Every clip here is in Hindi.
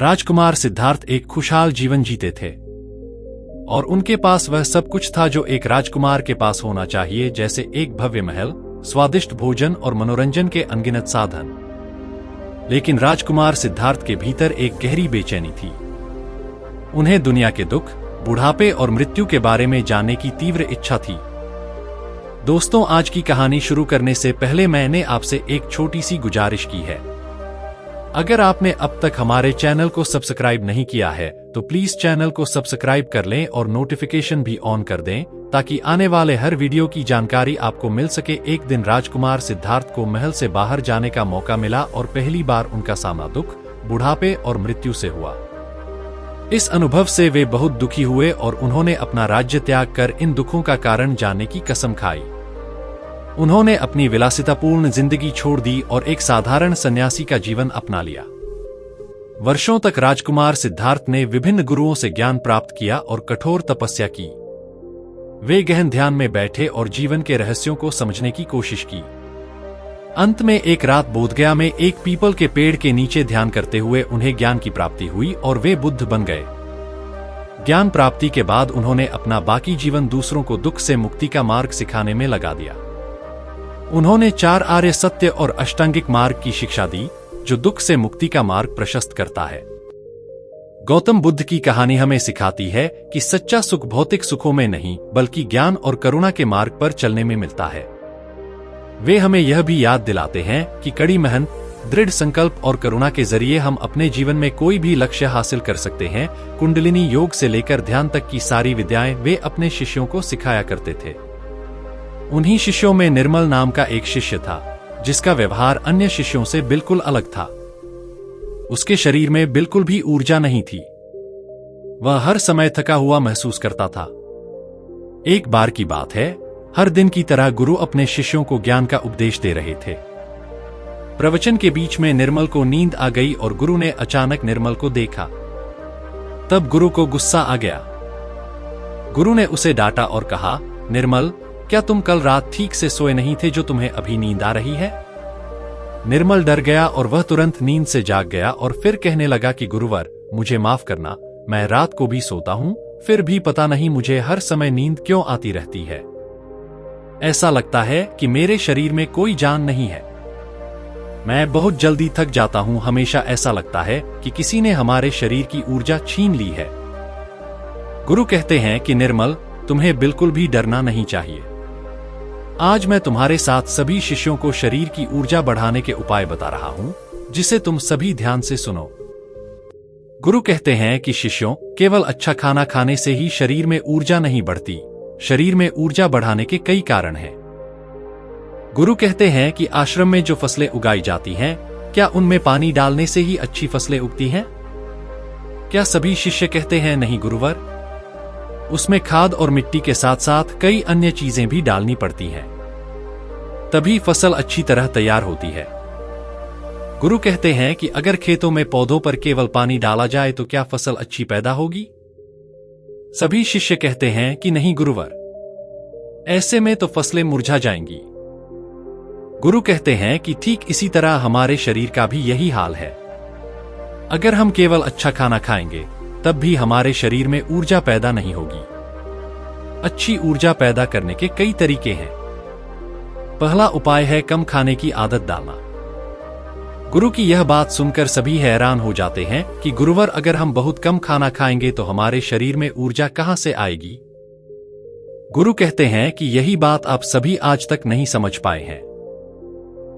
राजकुमार सिद्धार्थ एक खुशहाल जीवन जीते थे और उनके पास वह सब कुछ था जो एक राजकुमार के पास होना चाहिए, जैसे एक भव्य महल, स्वादिष्ट भोजन और मनोरंजन के अनगिनत साधन। लेकिन राजकुमार सिद्धार्थ के भीतर एक गहरी बेचैनी थी। उन्हें दुनिया के दुख, बुढ़ापे और मृत्यु के बारे में जानने की तीव्र इच्छा थी। दोस्तों, आज की कहानी शुरू करने से पहले मैंने आपसे एक छोटी सी गुजारिश की है। अगर आपने अब तक हमारे चैनल को सब्सक्राइब नहीं किया है तो प्लीज चैनल को सब्सक्राइब कर लें और नोटिफिकेशन भी ऑन कर दें, ताकि आने वाले हर वीडियो की जानकारी आपको मिल सके। एक दिन राजकुमार सिद्धार्थ को महल से बाहर जाने का मौका मिला और पहली बार उनका सामना दुख, बुढ़ापे और मृत्यु से हुआ। इस अनुभव से वे बहुत दुखी हुए और उन्होंने अपना राज्य त्याग कर इन दुखों का कारण जानने की कसम खाई। उन्होंने अपनी विलासितापूर्ण जिंदगी छोड़ दी और एक साधारण सन्यासी का जीवन अपना लिया। वर्षों तक राजकुमार सिद्धार्थ ने विभिन्न गुरुओं से ज्ञान प्राप्त किया और कठोर तपस्या की। वे गहन ध्यान में बैठे और जीवन के रहस्यों को समझने की कोशिश की। अंत में एक रात बोधगया में एक पीपल के पेड़ के नीचे ध्यान करते हुए उन्हें ज्ञान की प्राप्ति हुई और वे बुद्ध बन गए। ज्ञान प्राप्ति के बाद उन्होंने अपना बाकी जीवन दूसरों को दुख से मुक्ति का मार्ग सिखाने में लगा दिया। उन्होंने 4 आर्य सत्य और अष्टांगिक मार्ग की शिक्षा दी, जो दुख से मुक्ति का मार्ग प्रशस्त करता है। गौतम बुद्ध की कहानी हमें सिखाती है कि सच्चा सुख भौतिक सुखों में नहीं, बल्कि ज्ञान और करुणा के मार्ग पर चलने में मिलता है। वे हमें यह भी याद दिलाते हैं कि कड़ी मेहनत, दृढ़ संकल्प और करुणा के जरिए हम अपने जीवन में कोई भी लक्ष्य हासिल कर सकते हैं। कुंडलिनी योग से लेकर ध्यान तक की सारी विद्याएं वे अपने शिष्यों को सिखाया करते थे। उन्हीं शिष्यों में निर्मल नाम का एक शिष्य था, जिसका व्यवहार अन्य शिष्यों से बिल्कुल अलग था। उसके शरीर में बिल्कुल भी ऊर्जा नहीं थी। वह हर समय थका हुआ महसूस करता था। एक बार की बात है, हर दिन की तरह गुरु अपने शिष्यों को ज्ञान का उपदेश दे रहे थे। प्रवचन के बीच में निर्मल को नींद आ गई और गुरु ने अचानक निर्मल को देखा। तब गुरु को गुस्सा आ गया। गुरु ने उसे डांटा और कहा, निर्मल, क्या तुम कल रात ठीक से सोए नहीं थे जो तुम्हें अभी नींद आ रही है? निर्मल डर गया और वह तुरंत नींद से जाग गया और फिर कहने लगा कि गुरुवर, मुझे माफ करना, मैं रात को भी सोता हूं, फिर भी पता नहीं मुझे हर समय नींद क्यों आती रहती है। ऐसा लगता है कि मेरे शरीर में कोई जान नहीं है। मैं बहुत जल्दी थक जाता हूं। हमेशा ऐसा लगता है कि किसी ने हमारे शरीर की ऊर्जा छीन ली है। गुरु कहते हैं कि निर्मल, तुम्हें बिल्कुल भी डरना नहीं चाहिए। आज मैं तुम्हारे साथ सभी शिष्यों को शरीर की ऊर्जा बढ़ाने के उपाय बता रहा हूं, जिसे तुम सभी ध्यान से सुनो। गुरु कहते हैं कि शिष्यों, केवल अच्छा खाना खाने से ही शरीर में ऊर्जा नहीं बढ़ती। शरीर में ऊर्जा बढ़ाने के कई कारण हैं। गुरु कहते हैं कि आश्रम में जो फसलें उगाई जाती हैं, क्या उनमें पानी डालने से ही अच्छी फसलें उगती हैं? क्या सभी शिष्य कहते हैं नहीं गुरुवर? उसमें खाद और मिट्टी के साथ साथ कई अन्य चीजें भी डालनी पड़ती हैं, तभी फसल अच्छी तरह तैयार होती है। गुरु कहते हैं कि अगर खेतों में पौधों पर केवल पानी डाला जाए तो क्या फसल अच्छी पैदा होगी? सभी शिष्य कहते हैं कि नहीं गुरुवर, ऐसे में तो फसलें मुरझा जाएंगी। गुरु कहते हैं कि ठीक इसी तरह हमारे शरीर का भी यही हाल है। अगर हम केवल अच्छा खाना खाएंगे, तब भी हमारे शरीर में ऊर्जा पैदा नहीं होगी। अच्छी ऊर्जा पैदा करने के कई तरीके हैं। पहला उपाय है कम खाने की आदत डालना। गुरु की यह बात सुनकर सभी हैरान हो जाते हैं कि गुरुवर, अगर हम बहुत कम खाना खाएंगे तो हमारे शरीर में ऊर्जा कहां से आएगी? गुरु कहते हैं कि यही बात आप सभी आज तक नहीं समझ पाए हैं।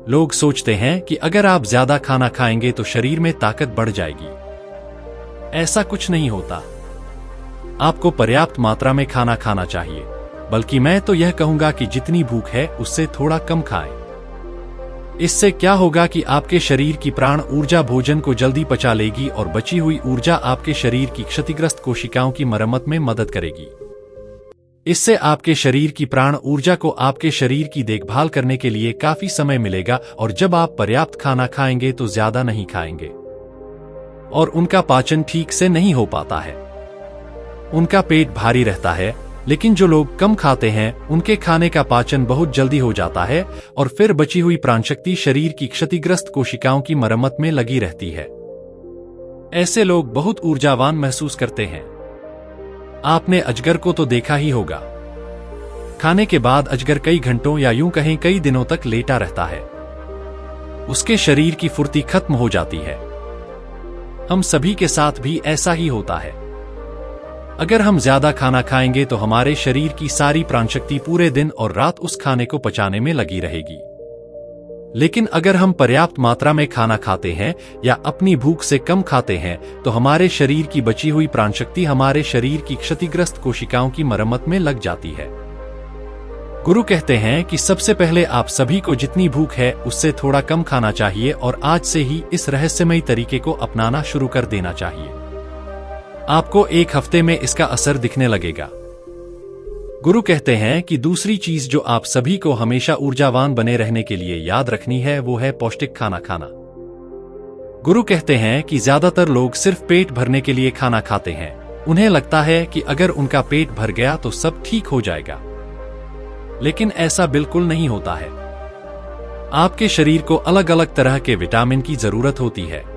लोग सोचते हैं कि अगर आप ज्यादा खाना खाएंगे तो शरीर में ताकत बढ़ जाएगी। ऐसा कुछ नहीं होता। आपको पर्याप्त मात्रा में खाना खाना चाहिए, बल्कि मैं तो यह कहूंगा कि जितनी भूख है उससे थोड़ा कम खाएं। इससे क्या होगा कि आपके शरीर की प्राण ऊर्जा भोजन को जल्दी पचा लेगी और बची हुई ऊर्जा आपके शरीर की क्षतिग्रस्त कोशिकाओं की मरम्मत में मदद करेगी। इससे आपके शरीर की प्राण ऊर्जा को आपके शरीर की देखभाल करने के लिए काफी समय मिलेगा और जब आप पर्याप्त खाना खाएंगे तो ज्यादा नहीं खाएंगे और उनका पाचन ठीक से नहीं हो पाता है। उनका पेट भारी रहता है, लेकिन जो लोग कम खाते हैं उनके खाने का पाचन बहुत जल्दी हो जाता है और फिर बची हुई प्राणशक्ति शरीर की क्षतिग्रस्त कोशिकाओं की मरम्मत में लगी रहती है। ऐसे लोग बहुत ऊर्जावान महसूस करते हैं। आपने अजगर को तो देखा ही होगा। खाने के बाद अजगर कई घंटों या यूं कहें कई दिनों तक लेटा रहता है। उसके शरीर की फुर्ती खत्म हो जाती है। हम सभी के साथ भी ऐसा ही होता है। अगर हम ज्यादा खाना खाएंगे तो हमारे शरीर की सारी प्राणशक्ति पूरे दिन और रात उस खाने को पचाने में लगी रहेगी। लेकिन अगर हम पर्याप्त मात्रा में खाना खाते हैं या अपनी भूख से कम खाते हैं तो हमारे शरीर की बची हुई प्राणशक्ति हमारे शरीर की क्षतिग्रस्त कोशिकाओं की मरम्मत में लग जाती है। गुरु कहते हैं कि सबसे पहले आप सभी को जितनी भूख है उससे थोड़ा कम खाना चाहिए और आज से ही इस रहस्यमयी तरीके को अपनाना शुरू कर देना चाहिए। आपको एक हफ्ते में इसका असर दिखने लगेगा। गुरु कहते हैं कि दूसरी चीज जो आप सभी को हमेशा ऊर्जावान बने रहने के लिए याद रखनी है वो है पौष्टिक खाना खाना। गुरु कहते हैं कि ज्यादातर लोग सिर्फ पेट भरने के लिए खाना खाते हैं। उन्हें लगता है कि अगर उनका पेट भर गया तो सब ठीक हो जाएगा, लेकिन ऐसा बिल्कुल नहीं होता है। आपके शरीर को अलग अलग तरह के विटामिन की जरूरत होती है।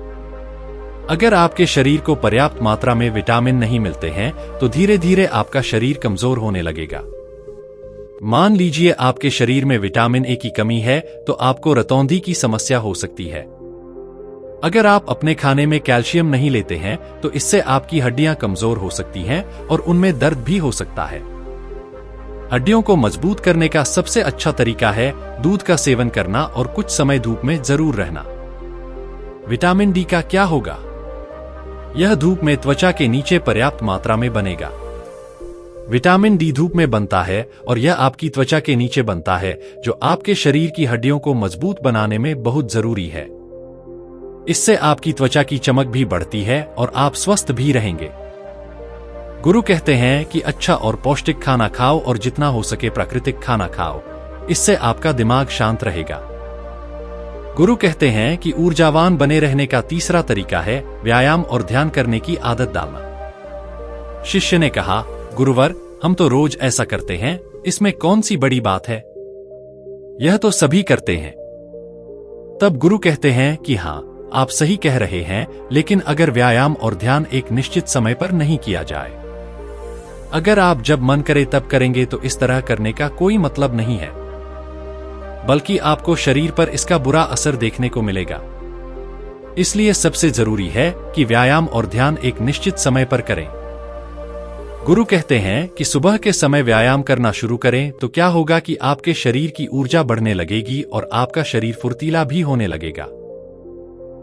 अगर आपके शरीर को पर्याप्त मात्रा में विटामिन नहीं मिलते हैं तो धीरे धीरे आपका शरीर कमजोर होने लगेगा। मान लीजिए आपके शरीर में विटामिन ए की कमी है तो आपको रतौंधी की समस्या हो सकती है। अगर आप अपने खाने में कैल्शियम नहीं लेते हैं तो इससे आपकी हड्डियां कमजोर हो सकती हैं और उनमें दर्द भी हो सकता है। हड्डियों को मजबूत करने का सबसे अच्छा तरीका है दूध का सेवन करना और कुछ समय धूप में जरूर रहना। विटामिन डी का क्या होगा? यह धूप में त्वचा के नीचे पर्याप्त मात्रा में बनेगा। विटामिन डी धूप में बनता है और यह आपकी त्वचा के नीचे बनता है, जो आपके शरीर की हड्डियों को मजबूत बनाने में बहुत जरूरी है। इससे आपकी त्वचा की चमक भी बढ़ती है और आप स्वस्थ भी रहेंगे। गुरु कहते हैं कि अच्छा और पौष्टिक खाना खाओ और जितना हो सके प्राकृतिक खाना खाओ, इससे आपका दिमाग शांत रहेगा। गुरु कहते हैं कि ऊर्जावान बने रहने का तीसरा तरीका है व्यायाम और ध्यान करने की आदत डालना। शिष्य ने कहा, गुरुवर, हम तो रोज ऐसा करते हैं, इसमें कौन सी बड़ी बात है? यह तो सभी करते हैं। तब गुरु कहते हैं कि हाँ, आप सही कह रहे हैं, लेकिन अगर व्यायाम और ध्यान एक निश्चित समय पर नहीं किया जाए, अगर आप जब मन करे तब करेंगे तो इस तरह करने का कोई मतलब नहीं है, बल्कि आपको शरीर पर इसका बुरा असर देखने को मिलेगा। इसलिए सबसे जरूरी है कि व्यायाम और ध्यान एक निश्चित समय पर करें। गुरु कहते हैं कि सुबह के समय व्यायाम करना शुरू करें तो क्या होगा कि आपके शरीर की ऊर्जा बढ़ने लगेगी और आपका शरीर फुर्तीला भी होने लगेगा।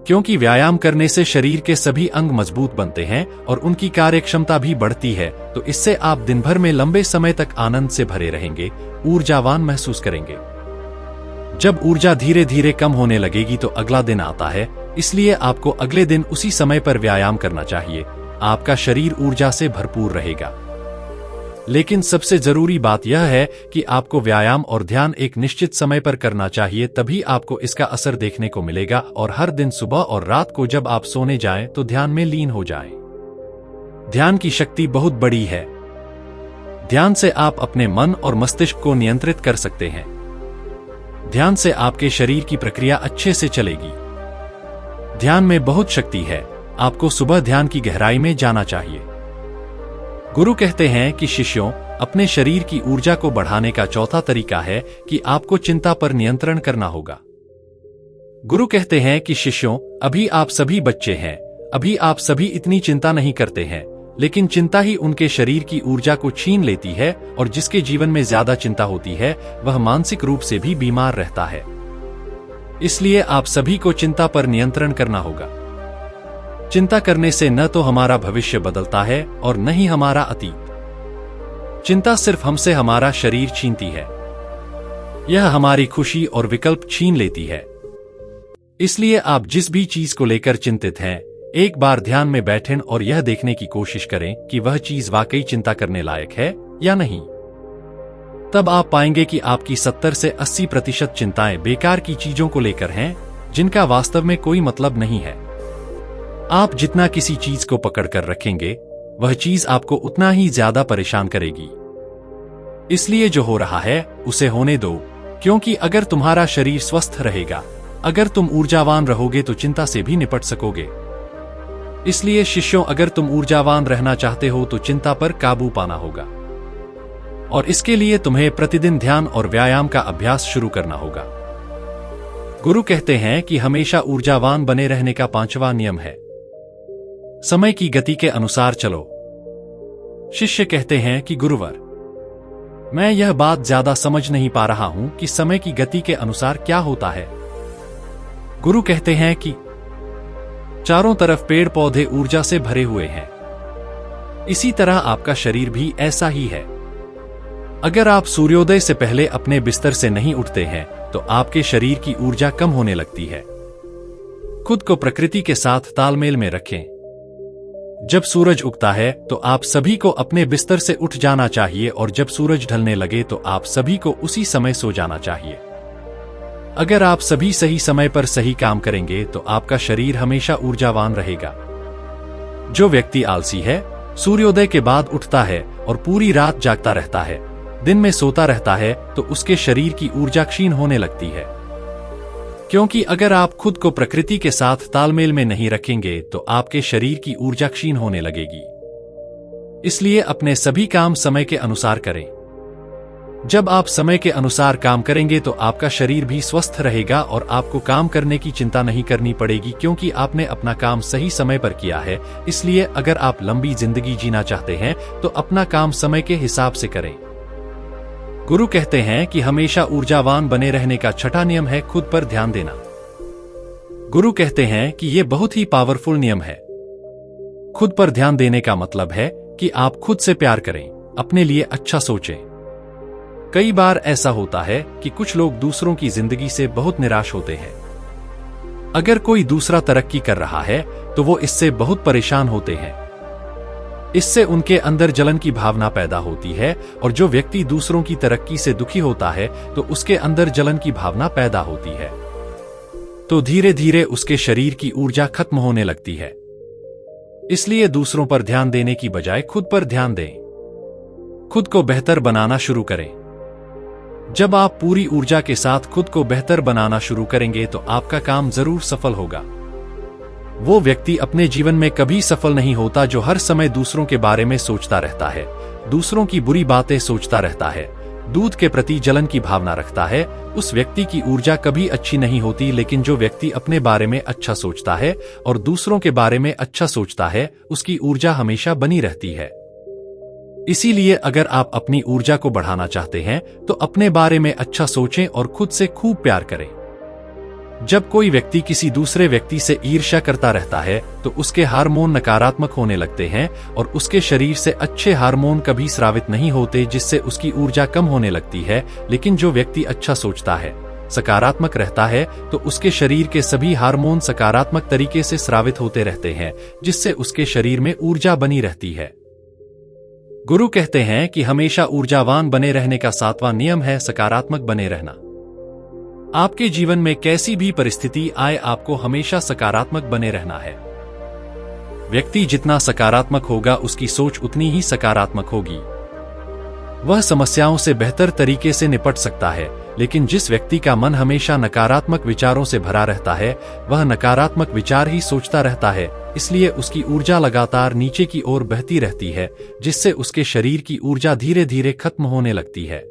क्योंकि व्यायाम करने से शरीर के सभी अंग मजबूत बनते हैं और उनकी कार्यक्षमता भी बढ़ती है, तो इससे आप दिन भर में लंबे समय तक आनंद से भरे रहेंगे, ऊर्जावान महसूस करेंगे। जब ऊर्जा धीरे धीरे कम होने लगेगी तो अगला दिन आता है, इसलिए आपको अगले दिन उसी समय पर व्यायाम करना चाहिए। आपका शरीर ऊर्जा से भरपूर रहेगा। लेकिन सबसे जरूरी बात यह है कि आपको व्यायाम और ध्यान एक निश्चित समय पर करना चाहिए, तभी आपको इसका असर देखने को मिलेगा। और हर दिन सुबह और रात को जब आप सोने जाएं तो ध्यान में लीन हो जाएं। ध्यान की शक्ति बहुत बड़ी है। ध्यान से आप अपने मन और मस्तिष्क को नियंत्रित कर सकते हैं। ध्यान से आपके शरीर की प्रक्रिया अच्छे से चलेगी। ध्यान में बहुत शक्ति है। आपको सुबह ध्यान की गहराई में जाना चाहिए। गुरु कहते हैं कि शिष्यों, अपने शरीर की ऊर्जा को बढ़ाने का चौथा तरीका है कि आपको चिंता पर नियंत्रण करना होगा। गुरु कहते हैं कि शिष्यों, अभी आप सभी बच्चे हैं, अभी आप सभी इतनी चिंता नहीं करते हैं, लेकिन चिंता ही उनके शरीर की ऊर्जा को छीन लेती है और जिसके जीवन में ज्यादा चिंता होती है वह मानसिक रूप से भी बीमार रहता है। इसलिए आप सभी को चिंता पर नियंत्रण करना होगा। चिंता करने से न तो हमारा भविष्य बदलता है और न ही हमारा अतीत। चिंता सिर्फ हमसे हमारा शरीर छीनती है। यह हमारी खुशी और विकल्प छीन लेती है। इसलिए आप जिस भी चीज को लेकर चिंतित हैं, एक बार ध्यान में बैठें और यह देखने की कोशिश करें कि वह चीज वाकई चिंता करने लायक है या नहीं। तब आप पाएंगे कि आपकी 70 से 80% चिंताएं बेकार की चीजों को लेकर हैं, जिनका वास्तव में कोई मतलब नहीं है। आप जितना किसी चीज को पकड़ कर रखेंगे, वह चीज आपको उतना ही ज्यादा परेशान करेगी। इसलिए जो हो रहा है उसे होने दो, क्योंकि अगर तुम्हारा शरीर स्वस्थ रहेगा, अगर तुम ऊर्जावान रहोगे तो चिंता से भी निपट सकोगे। इसलिए शिष्यों, अगर तुम ऊर्जावान रहना चाहते हो तो चिंता पर काबू पाना होगा, और इसके लिए तुम्हें प्रतिदिन ध्यान और व्यायाम का अभ्यास शुरू करना होगा। गुरु कहते हैं कि हमेशा ऊर्जावान बने रहने का 5वां नियम है, समय की गति के अनुसार चलो। शिष्य कहते हैं कि गुरुवर, मैं यह बात ज्यादा समझ नहीं पा रहा हूं कि समय की गति के अनुसार क्या होता है। गुरु कहते हैं कि चारों तरफ पेड़ पौधे ऊर्जा से भरे हुए हैं, इसी तरह आपका शरीर भी ऐसा ही है। अगर आप सूर्योदय से पहले अपने बिस्तर से नहीं उठते हैं तो आपके शरीर की ऊर्जा कम होने लगती है। खुद को प्रकृति के साथ तालमेल में रखें। जब सूरज उगता है तो आप सभी को अपने बिस्तर से उठ जाना चाहिए, और जब सूरज ढलने लगे तो आप सभी को उसी समय सो जाना चाहिए। अगर आप सभी सही समय पर सही काम करेंगे तो आपका शरीर हमेशा ऊर्जावान रहेगा। जो व्यक्ति आलसी है, सूर्योदय के बाद उठता है और पूरी रात जागता रहता है, दिन में सोता रहता है, तो उसके शरीर की ऊर्जा क्षीण होने लगती है। क्योंकि अगर आप खुद को प्रकृति के साथ तालमेल में नहीं रखेंगे तो आपके शरीर की ऊर्जा क्षीण होने लगेगी। इसलिए अपने सभी काम समय के अनुसार करें। जब आप समय के अनुसार काम करेंगे तो आपका शरीर भी स्वस्थ रहेगा और आपको काम करने की चिंता नहीं करनी पड़ेगी, क्योंकि आपने अपना काम सही समय पर किया है। इसलिए अगर आप लंबी जिंदगी जीना चाहते हैं तो अपना काम समय के हिसाब से करें। गुरु कहते हैं कि हमेशा ऊर्जावान बने रहने का 6वां नियम है खुद पर ध्यान देना। गुरु कहते हैं कि यह बहुत ही पावरफुल नियम है। खुद पर ध्यान देने का मतलब है कि आप खुद से प्यार करें, अपने लिए अच्छा सोचें। कई बार ऐसा होता है कि कुछ लोग दूसरों की जिंदगी से बहुत निराश होते हैं। अगर कोई दूसरा तरक्की कर रहा है तो वो इससे बहुत परेशान होते हैं। इससे उनके अंदर जलन की भावना पैदा होती है, और जो व्यक्ति दूसरों की तरक्की से दुखी होता है तो उसके अंदर जलन की भावना पैदा होती है, तो धीरे धीरे उसके शरीर की ऊर्जा खत्म होने लगती है। इसलिए दूसरों पर ध्यान देने की बजाय खुद पर ध्यान दें। खुद को बेहतर बनाना शुरू करें। जब आप पूरी ऊर्जा के साथ खुद को बेहतर बनाना शुरू करेंगे तो आपका काम जरूर सफल होगा। वो व्यक्ति अपने जीवन में कभी सफल नहीं होता जो हर समय दूसरों के बारे में सोचता रहता है, दूसरों की बुरी बातें सोचता रहता है, दूध के प्रति जलन की भावना रखता है। उस व्यक्ति की ऊर्जा कभी अच्छी नहीं होती। लेकिन जो व्यक्ति अपने बारे में अच्छा सोचता है और दूसरों के बारे में अच्छा सोचता है, उसकी ऊर्जा हमेशा बनी रहती है। इसीलिए अगर आप अपनी ऊर्जा को बढ़ाना चाहते हैं तो अपने बारे में अच्छा सोचें और खुद से खूब प्यार करें। जब कोई व्यक्ति किसी दूसरे व्यक्ति से ईर्ष्या करता रहता है तो उसके हार्मोन नकारात्मक होने लगते हैं और उसके शरीर से अच्छे हार्मोन कभी स्रावित नहीं होते, जिससे उसकी ऊर्जा कम होने लगती है। लेकिन जो व्यक्ति अच्छा सोचता है, सकारात्मक रहता है, तो उसके शरीर के सभी हार्मोन सकारात्मक तरीके से स्रावित होते रहते हैं, जिससे उसके शरीर में ऊर्जा बनी रहती है। गुरु कहते हैं कि हमेशा ऊर्जावान बने रहने का 7वां नियम है सकारात्मक बने रहना। आपके जीवन में कैसी भी परिस्थिति आए, आपको हमेशा सकारात्मक बने रहना है। व्यक्ति जितना सकारात्मक होगा उसकी सोच उतनी ही सकारात्मक होगी। वह समस्याओं से बेहतर तरीके से निपट सकता है। लेकिन जिस व्यक्ति का मन हमेशा नकारात्मक विचारों से भरा रहता है, वह नकारात्मक विचार ही सोचता रहता है। इसलिए उसकी ऊर्जा लगातार नीचे की ओर बहती रहती है, जिससे उसके शरीर की ऊर्जा धीरे धीरे खत्म होने लगती है।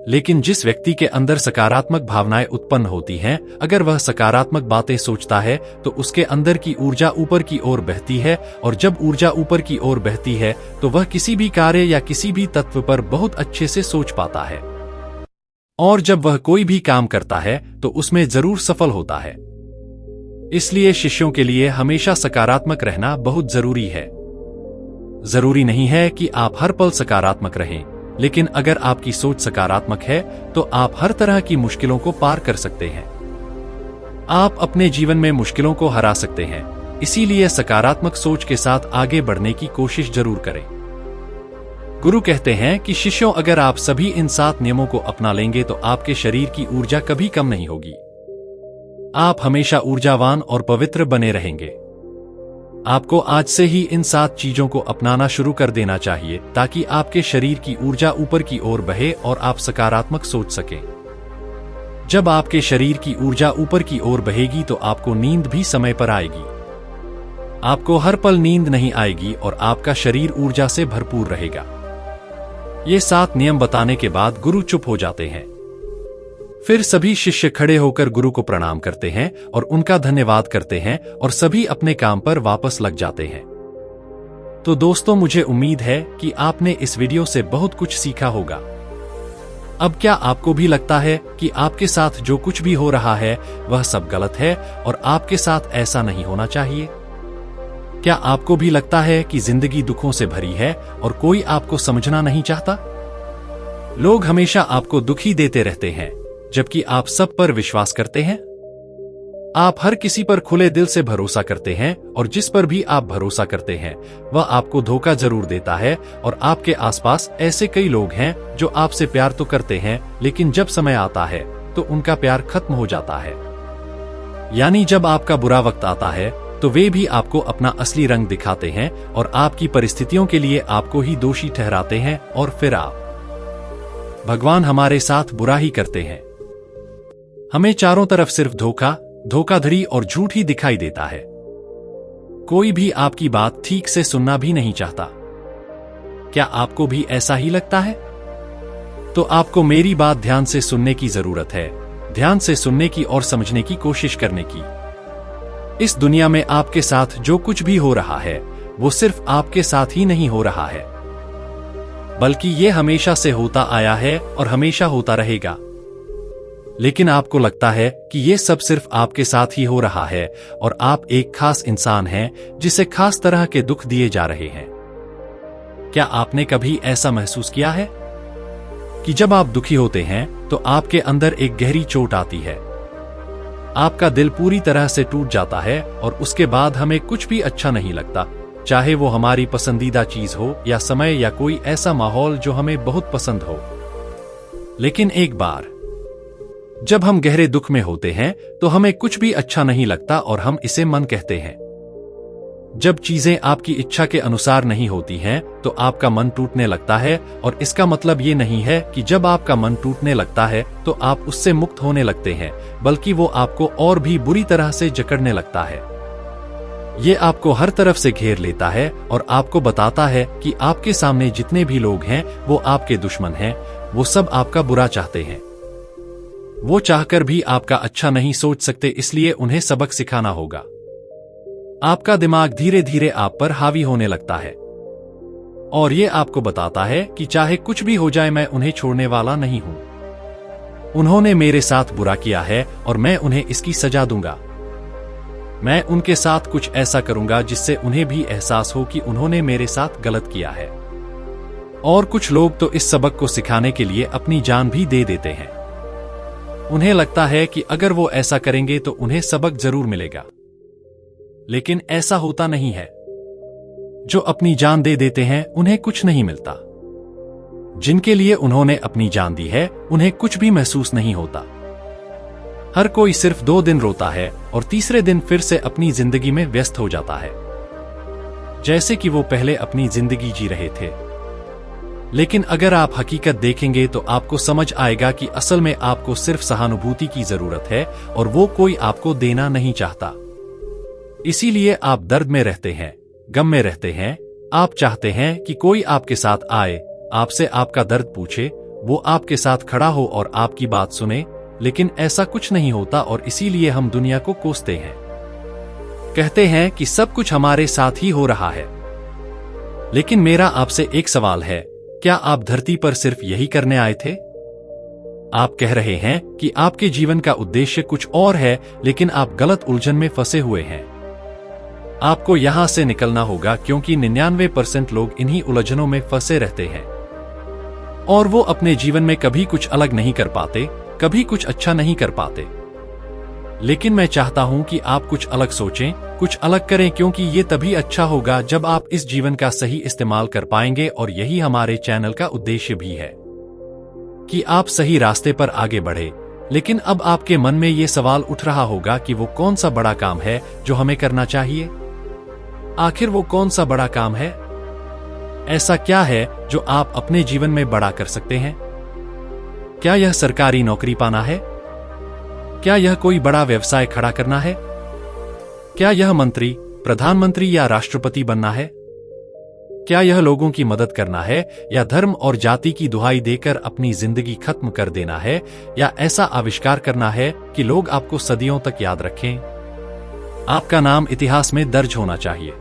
लेकिन जिस व्यक्ति के अंदर सकारात्मक भावनाएं उत्पन्न होती हैं, अगर वह सकारात्मक बातें सोचता है तो उसके अंदर की ऊर्जा ऊपर की ओर बहती है, और जब ऊर्जा ऊपर की ओर बहती है तो वह किसी भी कार्य या किसी भी तत्व पर बहुत अच्छे से सोच पाता है, और जब वह कोई भी काम करता है तो उसमें जरूर सफल होता है। इसलिए शिष्यों के लिए हमेशा सकारात्मक रहना बहुत जरूरी है। जरूरी नहीं है कि आप हर पल सकारात्मक रहें, लेकिन अगर आपकी सोच सकारात्मक है तो आप हर तरह की मुश्किलों को पार कर सकते हैं। आप अपने जीवन में मुश्किलों को हरा सकते हैं। इसीलिए सकारात्मक सोच के साथ आगे बढ़ने की कोशिश जरूर करें। गुरु कहते हैं कि शिष्यों, अगर आप सभी इन 7 नियमों को अपना लेंगे तो आपके शरीर की ऊर्जा कभी कम नहीं होगी। आप हमेशा ऊर्जावान और पवित्र बने रहेंगे। आपको आज से ही इन 7 चीजों को अपनाना शुरू कर देना चाहिए, ताकि आपके शरीर की ऊर्जा ऊपर की ओर बहे और आप सकारात्मक सोच सकें। जब आपके शरीर की ऊर्जा ऊपर की ओर बहेगी तो आपको नींद भी समय पर आएगी। आपको हर पल नींद नहीं आएगी और आपका शरीर ऊर्जा से भरपूर रहेगा। ये 7 नियम बताने के बाद गुरु चुप हो जाते हैं। फिर सभी शिष्य खड़े होकर गुरु को प्रणाम करते हैं और उनका धन्यवाद करते हैं और सभी अपने काम पर वापस लग जाते हैं। तो दोस्तों, मुझे उम्मीद है कि आपने इस वीडियो से बहुत कुछ सीखा होगा। अब क्या आपको भी लगता है कि आपके साथ जो कुछ भी हो रहा है वह सब गलत है और आपके साथ ऐसा नहीं होना चाहिए? क्या आपको भी लगता है कि जिंदगी दुखों से भरी है और कोई आपको समझना नहीं चाहता? लोग हमेशा आपको दुखी देते रहते हैं, जबकि आप सब पर विश्वास करते हैं। आप हर किसी पर खुले दिल से भरोसा करते हैं और जिस पर भी आप भरोसा करते हैं वह आपको धोखा जरूर देता है। और आपके आसपास ऐसे कई लोग हैं जो आपसे प्यार तो करते हैं, लेकिन जब समय आता है तो उनका प्यार खत्म हो जाता है। यानी जब आपका बुरा वक्त आता है तो वे भी आपको अपना असली रंग दिखाते हैं और आपकी परिस्थितियों के लिए आपको ही दोषी ठहराते हैं। और फिर भगवान हमारे साथ बुरा ही करते हैं। हमें चारों तरफ सिर्फ धोखा, धोखाधड़ी और झूठ ही दिखाई देता है। कोई भी आपकी बात ठीक से सुनना भी नहीं चाहता। क्या आपको भी ऐसा ही लगता है? तो आपको मेरी बात ध्यान से सुनने की जरूरत है, ध्यान से सुनने की और समझने की कोशिश करने की। इस दुनिया में आपके साथ जो कुछ भी हो रहा है वो सिर्फ आपके साथ ही नहीं हो रहा है, बल्कि ये हमेशा से होता आया है और हमेशा होता रहेगा। लेकिन आपको लगता है कि ये सब सिर्फ आपके साथ ही हो रहा है और आप एक खास इंसान हैं जिसे खास तरह के दुख दिए जा रहे हैं। क्या आपने कभी ऐसा महसूस किया है कि जब आप दुखी होते हैं तो आपके अंदर एक गहरी चोट आती है, आपका दिल पूरी तरह से टूट जाता है और उसके बाद हमें कुछ भी अच्छा नहीं लगता, चाहे वो हमारी पसंदीदा चीज हो या समय या कोई ऐसा माहौल जो हमें बहुत पसंद हो। लेकिन एक बार जब हम गहरे दुख में होते हैं तो हमें कुछ भी अच्छा नहीं लगता और हम इसे मन कहते हैं। जब चीजें आपकी इच्छा के अनुसार नहीं होती हैं तो आपका मन टूटने लगता है, और इसका मतलब ये नहीं है कि जब आपका मन टूटने लगता है तो आप उससे मुक्त होने लगते हैं, बल्कि वो आपको और भी बुरी तरह से जकड़ने लगता है। ये आपको हर तरफ से घेर लेता है और आपको बताता है कि आपके सामने जितने भी लोग हैं वो आपके दुश्मन हैं, वो सब आपका बुरा चाहते हैं। वो चाहकर भी आपका अच्छा नहीं सोच सकते, इसलिए उन्हें सबक सिखाना होगा। आपका दिमाग धीरे धीरे आप पर हावी होने लगता है और ये आपको बताता है कि चाहे कुछ भी हो जाए मैं उन्हें छोड़ने वाला नहीं हूं। उन्होंने मेरे साथ बुरा किया है और मैं उन्हें इसकी सजा दूंगा। मैं उनके साथ कुछ ऐसा करूंगा जिससे उन्हें भी एहसास हो कि उन्होंने मेरे साथ गलत किया है। और कुछ लोग तो इस सबक को सिखाने के लिए अपनी जान भी दे देते हैं। उन्हें लगता है कि अगर वो ऐसा करेंगे तो उन्हें सबक जरूर मिलेगा, लेकिन ऐसा होता नहीं है। जो अपनी जान दे देते हैं उन्हें कुछ नहीं मिलता। जिनके लिए उन्होंने अपनी जान दी है उन्हें कुछ भी महसूस नहीं होता। हर कोई सिर्फ 2 दिन रोता है और तीसरे दिन फिर से अपनी जिंदगी में व्यस्त हो जाता है, जैसे कि वो पहले अपनी जिंदगी जी रहे थे। लेकिन अगर आप हकीकत देखेंगे तो आपको समझ आएगा कि असल में आपको सिर्फ सहानुभूति की जरूरत है और वो कोई आपको देना नहीं चाहता। इसीलिए आप दर्द में रहते हैं, गम में रहते हैं। आप चाहते हैं कि कोई आपके साथ आए, आपसे आपका दर्द पूछे, वो आपके साथ खड़ा हो और आपकी बात सुने, लेकिन ऐसा कुछ नहीं होता और इसीलिए हम दुनिया को कोसते हैं। कहते हैं कि सब कुछ हमारे साथ ही हो रहा है। लेकिन मेरा आपसे एक सवाल है, क्या आप धरती पर सिर्फ यही करने आए थे? आप कह रहे हैं कि आपके जीवन का उद्देश्य कुछ और है, लेकिन आप गलत उलझन में फंसे हुए हैं। आपको यहां से निकलना होगा, क्योंकि 99% लोग इन्हीं उलझनों में फंसे रहते हैं और वो अपने जीवन में कभी कुछ अलग नहीं कर पाते, कभी कुछ अच्छा नहीं कर पाते। लेकिन मैं चाहता हूं कि आप कुछ अलग सोचें, कुछ अलग करें, क्योंकि ये तभी अच्छा होगा जब आप इस जीवन का सही इस्तेमाल कर पाएंगे। और यही हमारे चैनल का उद्देश्य भी है कि आप सही रास्ते पर आगे बढ़े। लेकिन अब आपके मन में ये सवाल उठ रहा होगा कि वो कौन सा बड़ा काम है जो हमें करना चाहिए? आखिर वो कौन सा बड़ा काम है? ऐसा क्या है जो आप अपने जीवन में बड़ा कर सकते हैं? क्या यह सरकारी नौकरी पाना है? क्या यह कोई बड़ा व्यवसाय खड़ा करना है? क्या यह मंत्री, प्रधानमंत्री या राष्ट्रपति बनना है? क्या यह लोगों की मदद करना है, या धर्म और जाति की दुहाई देकर अपनी जिंदगी खत्म कर देना है, या ऐसा आविष्कार करना है कि लोग आपको सदियों तक याद रखें? आपका नाम इतिहास में दर्ज होना चाहिए।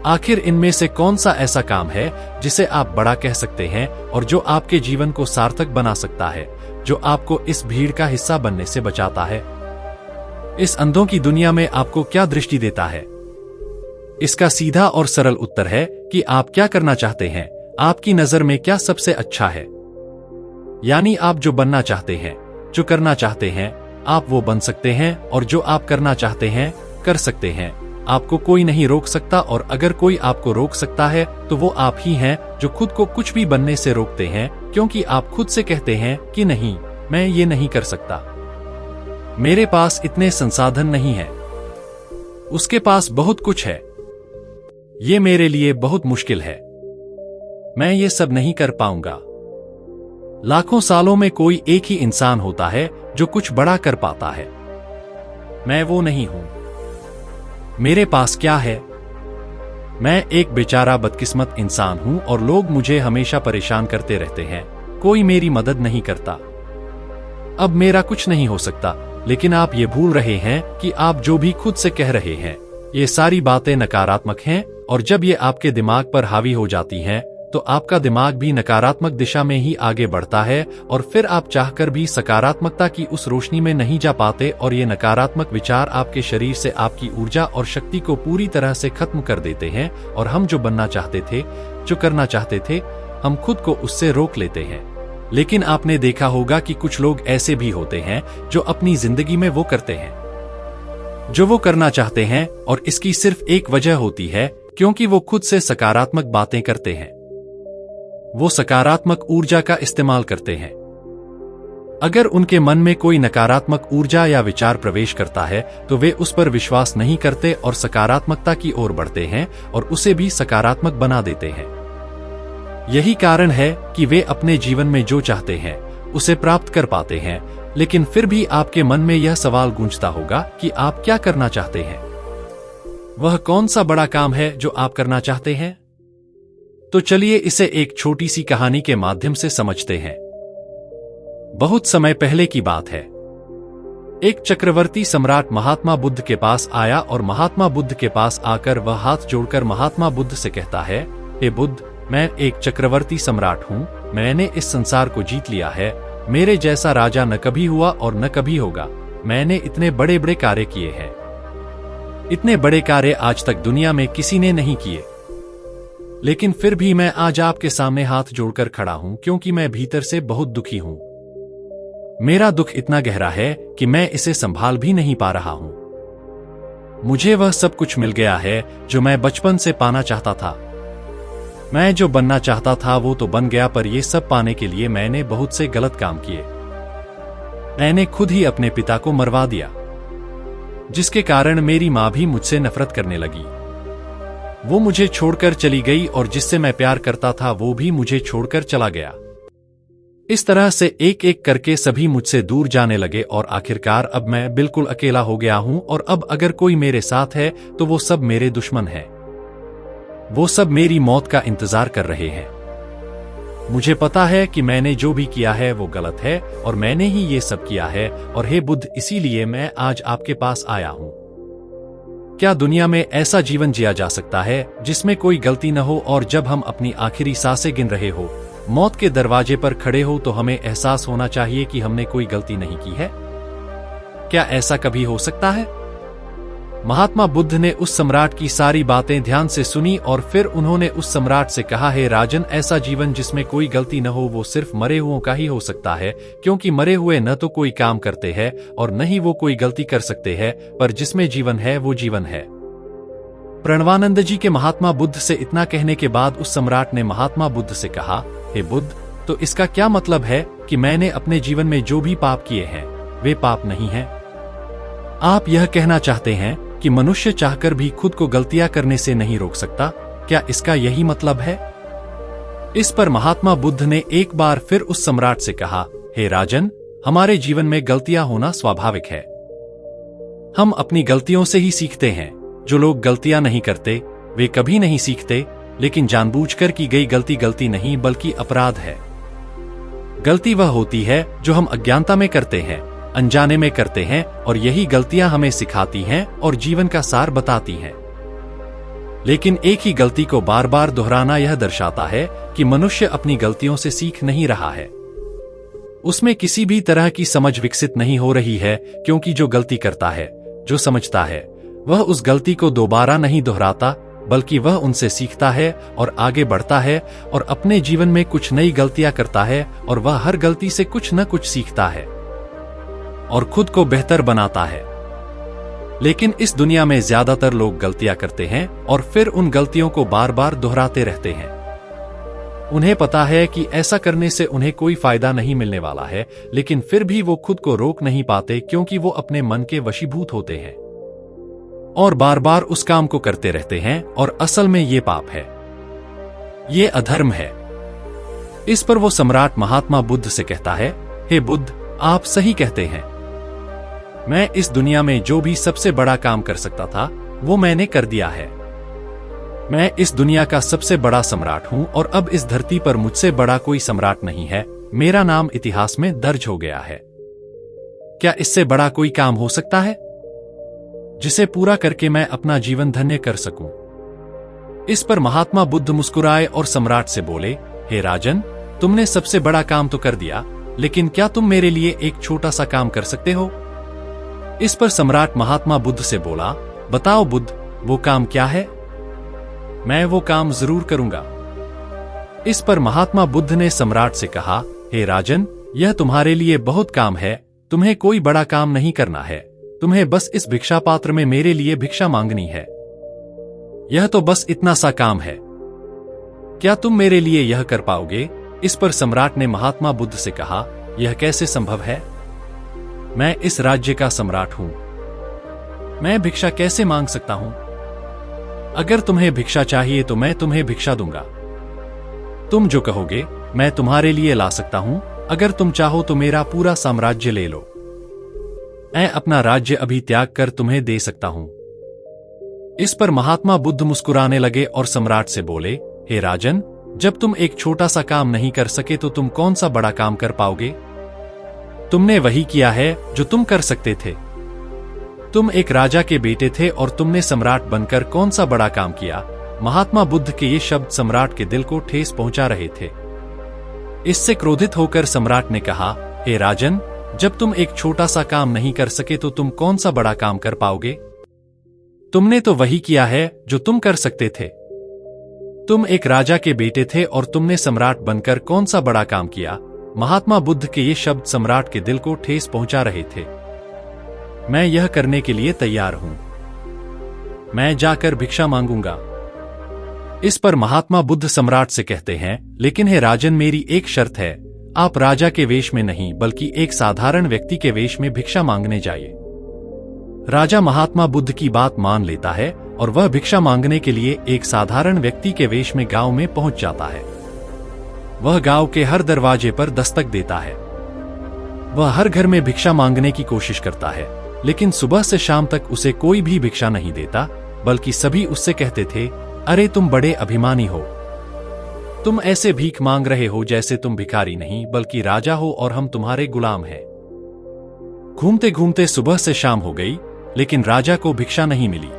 आखिर इनमें से कौन सा ऐसा काम है जिसे आप बड़ा कह सकते हैं और जो आपके जीवन को सार्थक बना सकता है, जो आपको इस भीड़ का हिस्सा बनने से बचाता है? इस अंधों की दुनिया में आपको क्या दृष्टि देता है? इसका सीधा और सरल उत्तर है कि आप क्या करना चाहते हैं। आपकी नजर में क्या सबसे अच्छा है? यानी आप जो बनना चाहते हैं, जो करना चाहते हैं, आप वो बन सकते हैं, और जो आप करना चाहते हैं, कर सकते हैं। आपको कोई नहीं रोक सकता, और अगर कोई आपको रोक सकता है तो वो आप ही हैं जो खुद को कुछ भी बनने से रोकते हैं, क्योंकि आप खुद से कहते हैं कि नहीं, मैं ये नहीं कर सकता, मेरे पास इतने संसाधन नहीं है, उसके पास बहुत कुछ है, ये मेरे लिए बहुत मुश्किल है, मैं ये सब नहीं कर पाऊंगा। लाखों सालों में कोई एक ही इंसान होता है जो कुछ बड़ा कर पाता है। मैं वो नहीं हूं। मेरे पास क्या है? मैं एक बेचारा बदकिस्मत इंसान हूं और लोग मुझे हमेशा परेशान करते रहते हैं। कोई मेरी मदद नहीं करता। अब मेरा कुछ नहीं हो सकता। लेकिन आप ये भूल रहे हैं कि आप जो भी खुद से कह रहे हैं, ये सारी बातें नकारात्मक हैं, और जब ये आपके दिमाग पर हावी हो जाती हैं तो आपका दिमाग भी नकारात्मक दिशा में ही आगे बढ़ता है, और फिर आप चाहकर भी सकारात्मकता की उस रोशनी में नहीं जा पाते, और ये नकारात्मक विचार आपके शरीर से आपकी ऊर्जा और शक्ति को पूरी तरह से खत्म कर देते हैं, और हम जो बनना चाहते थे, जो करना चाहते थे, हम खुद को उससे रोक लेते हैं। लेकिन आपने देखा होगा कि कुछ लोग ऐसे भी होते हैं जो अपनी जिंदगी में वो करते हैं जो वो करना चाहते हैं, और इसकी सिर्फ एक वजह होती है, क्योंकि वो खुद से सकारात्मक बातें करते हैं। वो सकारात्मक ऊर्जा का इस्तेमाल करते हैं। अगर उनके मन में कोई नकारात्मक ऊर्जा या विचार प्रवेश करता है तो वे उस पर विश्वास नहीं करते और सकारात्मकता की ओर बढ़ते हैं और उसे भी सकारात्मक बना देते हैं। यही कारण है कि वे अपने जीवन में जो चाहते हैं उसे प्राप्त कर पाते हैं। लेकिन फिर भी आपके मन में यह सवाल गूंजता होगा कि आप क्या करना चाहते हैं? वह कौन सा बड़ा काम है जो आप करना चाहते हैं? तो चलिए इसे एक छोटी सी कहानी के माध्यम से समझते हैं। बहुत समय पहले की बात है। एक चक्रवर्ती सम्राट महात्मा बुद्ध के पास आया, और महात्मा बुद्ध के पास आकर वह हाथ जोड़कर महात्मा बुद्ध से कहता है, हे बुद्ध, मैं एक चक्रवर्ती सम्राट हूं, मैंने इस संसार को जीत लिया है, मेरे जैसा राजा न कभी हुआ और न कभी होगा, मैंने इतने बड़े बड़े कार्य किए हैं, इतने बड़े कार्य आज तक दुनिया में किसी ने नहीं किए। लेकिन फिर भी मैं आज आपके सामने हाथ जोड़कर खड़ा हूं, क्योंकि मैं भीतर से बहुत दुखी हूं। मेरा दुख इतना गहरा है कि मैं इसे संभाल भी नहीं पा रहा हूं। मुझे वह सब कुछ मिल गया है जो मैं बचपन से पाना चाहता था। मैं जो बनना चाहता था वो तो बन गया, पर ये सब पाने के लिए मैंने बहुत से गलत काम किए। मैंने खुद ही अपने पिता को मरवा दिया, जिसके कारण मेरी मां भी मुझसे नफरत करने लगी। वो मुझे छोड़कर चली गई, और जिससे मैं प्यार करता था वो भी मुझे छोड़कर चला गया। इस तरह से एक एक करके सभी मुझसे दूर जाने लगे, और आखिरकार अब मैं बिल्कुल अकेला हो गया हूं। और अब अगर कोई मेरे साथ है तो वो सब मेरे दुश्मन हैं। वो सब मेरी मौत का इंतजार कर रहे हैं। मुझे पता है कि मैंने जो भी किया है वो गलत है, और मैंने ही ये सब किया है। और हे बुद्ध, इसीलिए मैं आज आपके पास आया हूं। क्या दुनिया में ऐसा जीवन जिया जा सकता है जिसमें कोई गलती न हो, और जब हम अपनी आखिरी सांसें गिन रहे हो, मौत के दरवाजे पर खड़े हो, तो हमें एहसास होना चाहिए कि हमने कोई गलती नहीं की है? क्या ऐसा कभी हो सकता है? महात्मा बुद्ध ने उस सम्राट की सारी बातें ध्यान से सुनी, और फिर उन्होंने उस सम्राट से कहा, हे राजन, ऐसा जीवन जिसमें कोई गलती न हो वो सिर्फ मरे हुओं का ही हो सकता है, क्योंकि मरे हुए न तो कोई काम करते हैं और न ही वो कोई गलती कर सकते हैं, पर जिसमें जीवन है वो जीवन है। प्रणवानंद जी के महात्मा बुद्ध से इतना कहने के बाद उस सम्राट ने महात्मा बुद्ध से कहा, हे बुद्ध, तो इसका क्या मतलब है कि मैंने अपने जीवन में जो भी पाप किए हैं वे पाप नहीं हैं? आप यह कहना चाहते हैं कि मनुष्य चाहकर भी खुद को गलतियां करने से नहीं रोक सकता? क्या इसका यही मतलब है? इस पर महात्मा बुद्ध ने एक बार फिर उस सम्राट से कहा, हे राजन, हमारे जीवन में गलतियां होना स्वाभाविक है। हम अपनी गलतियों से ही सीखते हैं। जो लोग गलतियां नहीं करते वे कभी नहीं सीखते, लेकिन जानबूझकर की गई गलती गलती नहीं बल्कि अपराध है। गलती वह होती है जो हम अज्ञानता में करते हैं, अनजाने में करते हैं, और यही गलतियां हमें सिखाती हैं और जीवन का सार बताती हैं। लेकिन एक ही गलती को बार बार दोहराना यह दर्शाता है कि मनुष्य अपनी गलतियों से सीख नहीं रहा है। उसमें किसी भी तरह की समझ विकसित नहीं हो रही है, क्योंकि जो गलती करता है, जो समझता है, वह उस गलती को दोबारा नहीं दोहराता, बल्कि वह उनसे सीखता है और आगे बढ़ता है और अपने जीवन में कुछ नई गलतियां करता है, और वह हर गलती से कुछ न कुछ सीखता है और खुद को बेहतर बनाता है। लेकिन इस दुनिया में ज्यादातर लोग गलतियां करते हैं और फिर उन गलतियों को बार बार दोहराते रहते हैं। उन्हें पता है कि ऐसा करने से उन्हें कोई फायदा नहीं मिलने वाला है, लेकिन फिर भी वो खुद को रोक नहीं पाते, क्योंकि वो अपने मन के वशीभूत होते हैं और बार बार उस काम को करते रहते हैं, और असल में ये पाप है, ये अधर्म है। इस पर वो सम्राट महात्मा बुद्ध से कहता है, हे बुद्ध, आप सही कहते हैं। मैं इस दुनिया में जो भी सबसे बड़ा काम कर सकता था वो मैंने कर दिया है। मैं इस दुनिया का सबसे बड़ा सम्राट हूं और अब इस धरती पर मुझसे बड़ा कोई सम्राट नहीं है। मेरा नाम इतिहास में दर्ज हो गया है। क्या इससे बड़ा कोई काम हो सकता है जिसे पूरा करके मैं अपना जीवन धन्य कर सकूं? इस पर महात्मा बुद्ध मुस्कुराए और सम्राट से बोले, हे राजन, तुमने सबसे बड़ा काम तो कर दिया, लेकिन क्या तुम मेरे लिए एक छोटा सा काम कर सकते हो? इस पर सम्राट महात्मा बुद्ध से बोला, बताओ बुद्ध, वो काम क्या है? मैं वो काम जरूर करूंगा। इस पर महात्मा बुद्ध ने सम्राट से कहा, हे राजन, यह तुम्हारे लिए बहुत काम है। तुम्हें कोई बड़ा काम नहीं करना है। तुम्हें बस इस भिक्षा पात्र में मेरे लिए भिक्षा मांगनी है। यह तो बस इतना सा काम है। क्या तुम मेरे लिए यह कर पाओगे? इस पर सम्राट ने महात्मा बुद्ध से कहा, यह कैसे संभव है? मैं इस राज्य का सम्राट हूं। मैं भिक्षा कैसे मांग सकता हूं? अगर तुम्हें भिक्षा चाहिए तो मैं तुम्हें भिक्षा दूंगा। तुम जो कहोगे मैं तुम्हारे लिए ला सकता हूं। अगर तुम चाहो तो मेरा पूरा साम्राज्य ले लो। मैं अपना राज्य अभी त्याग कर तुम्हें दे सकता हूं। इस पर महात्मा बुद्ध मुस्कुराने लगे और सम्राट से बोले, हे राजन, जब तुम एक छोटा सा काम नहीं कर सके तो तुम कौन सा बड़ा काम कर पाओगे? तुमने वही किया है जो तुम कर सकते थे। तुम एक राजा के बेटे थे और तुमने सम्राट बनकर कौन सा बड़ा काम किया? महात्मा बुद्ध के ये शब्द सम्राट के दिल को ठेस पहुंचा रहे थे। इससे क्रोधित होकर सम्राट ने कहा, हे राजन, जब तुम एक छोटा सा काम नहीं कर सके तो तुम कौन सा बड़ा काम कर पाओगे? तुमने तो वही किया है जो तुम कर सकते थे। तुम एक राजा के बेटे थे और तुमने सम्राट बनकर कौन सा बड़ा काम किया? महात्मा बुद्ध के ये शब्द सम्राट के दिल को ठेस पहुंचा रहे थे। मैं यह करने के लिए तैयार हूं। मैं जाकर भिक्षा मांगूंगा। इस पर महात्मा बुद्ध सम्राट से कहते हैं, लेकिन हे राजन, मेरी एक शर्त है। आप राजा के वेश में नहीं बल्कि एक साधारण व्यक्ति के वेश में भिक्षा मांगने जाइए। राजा महात्मा बुद्ध की बात मान लेता है और वह भिक्षा मांगने के लिए एक साधारण व्यक्ति के वेश में गांव में पहुंच जाता है। वह गांव के हर दरवाजे पर दस्तक देता है। वह हर घर में भिक्षा मांगने की कोशिश करता है, लेकिन सुबह से शाम तक उसे कोई भी भिक्षा नहीं देता, बल्कि सभी उससे कहते थे, अरे तुम बड़े अभिमानी हो। तुम ऐसे भीख मांग रहे हो जैसे तुम भिखारी नहीं बल्कि राजा हो और हम तुम्हारे गुलाम हैं। घूमते घूमते सुबह से शाम हो गई, लेकिन राजा को भिक्षा नहीं मिली।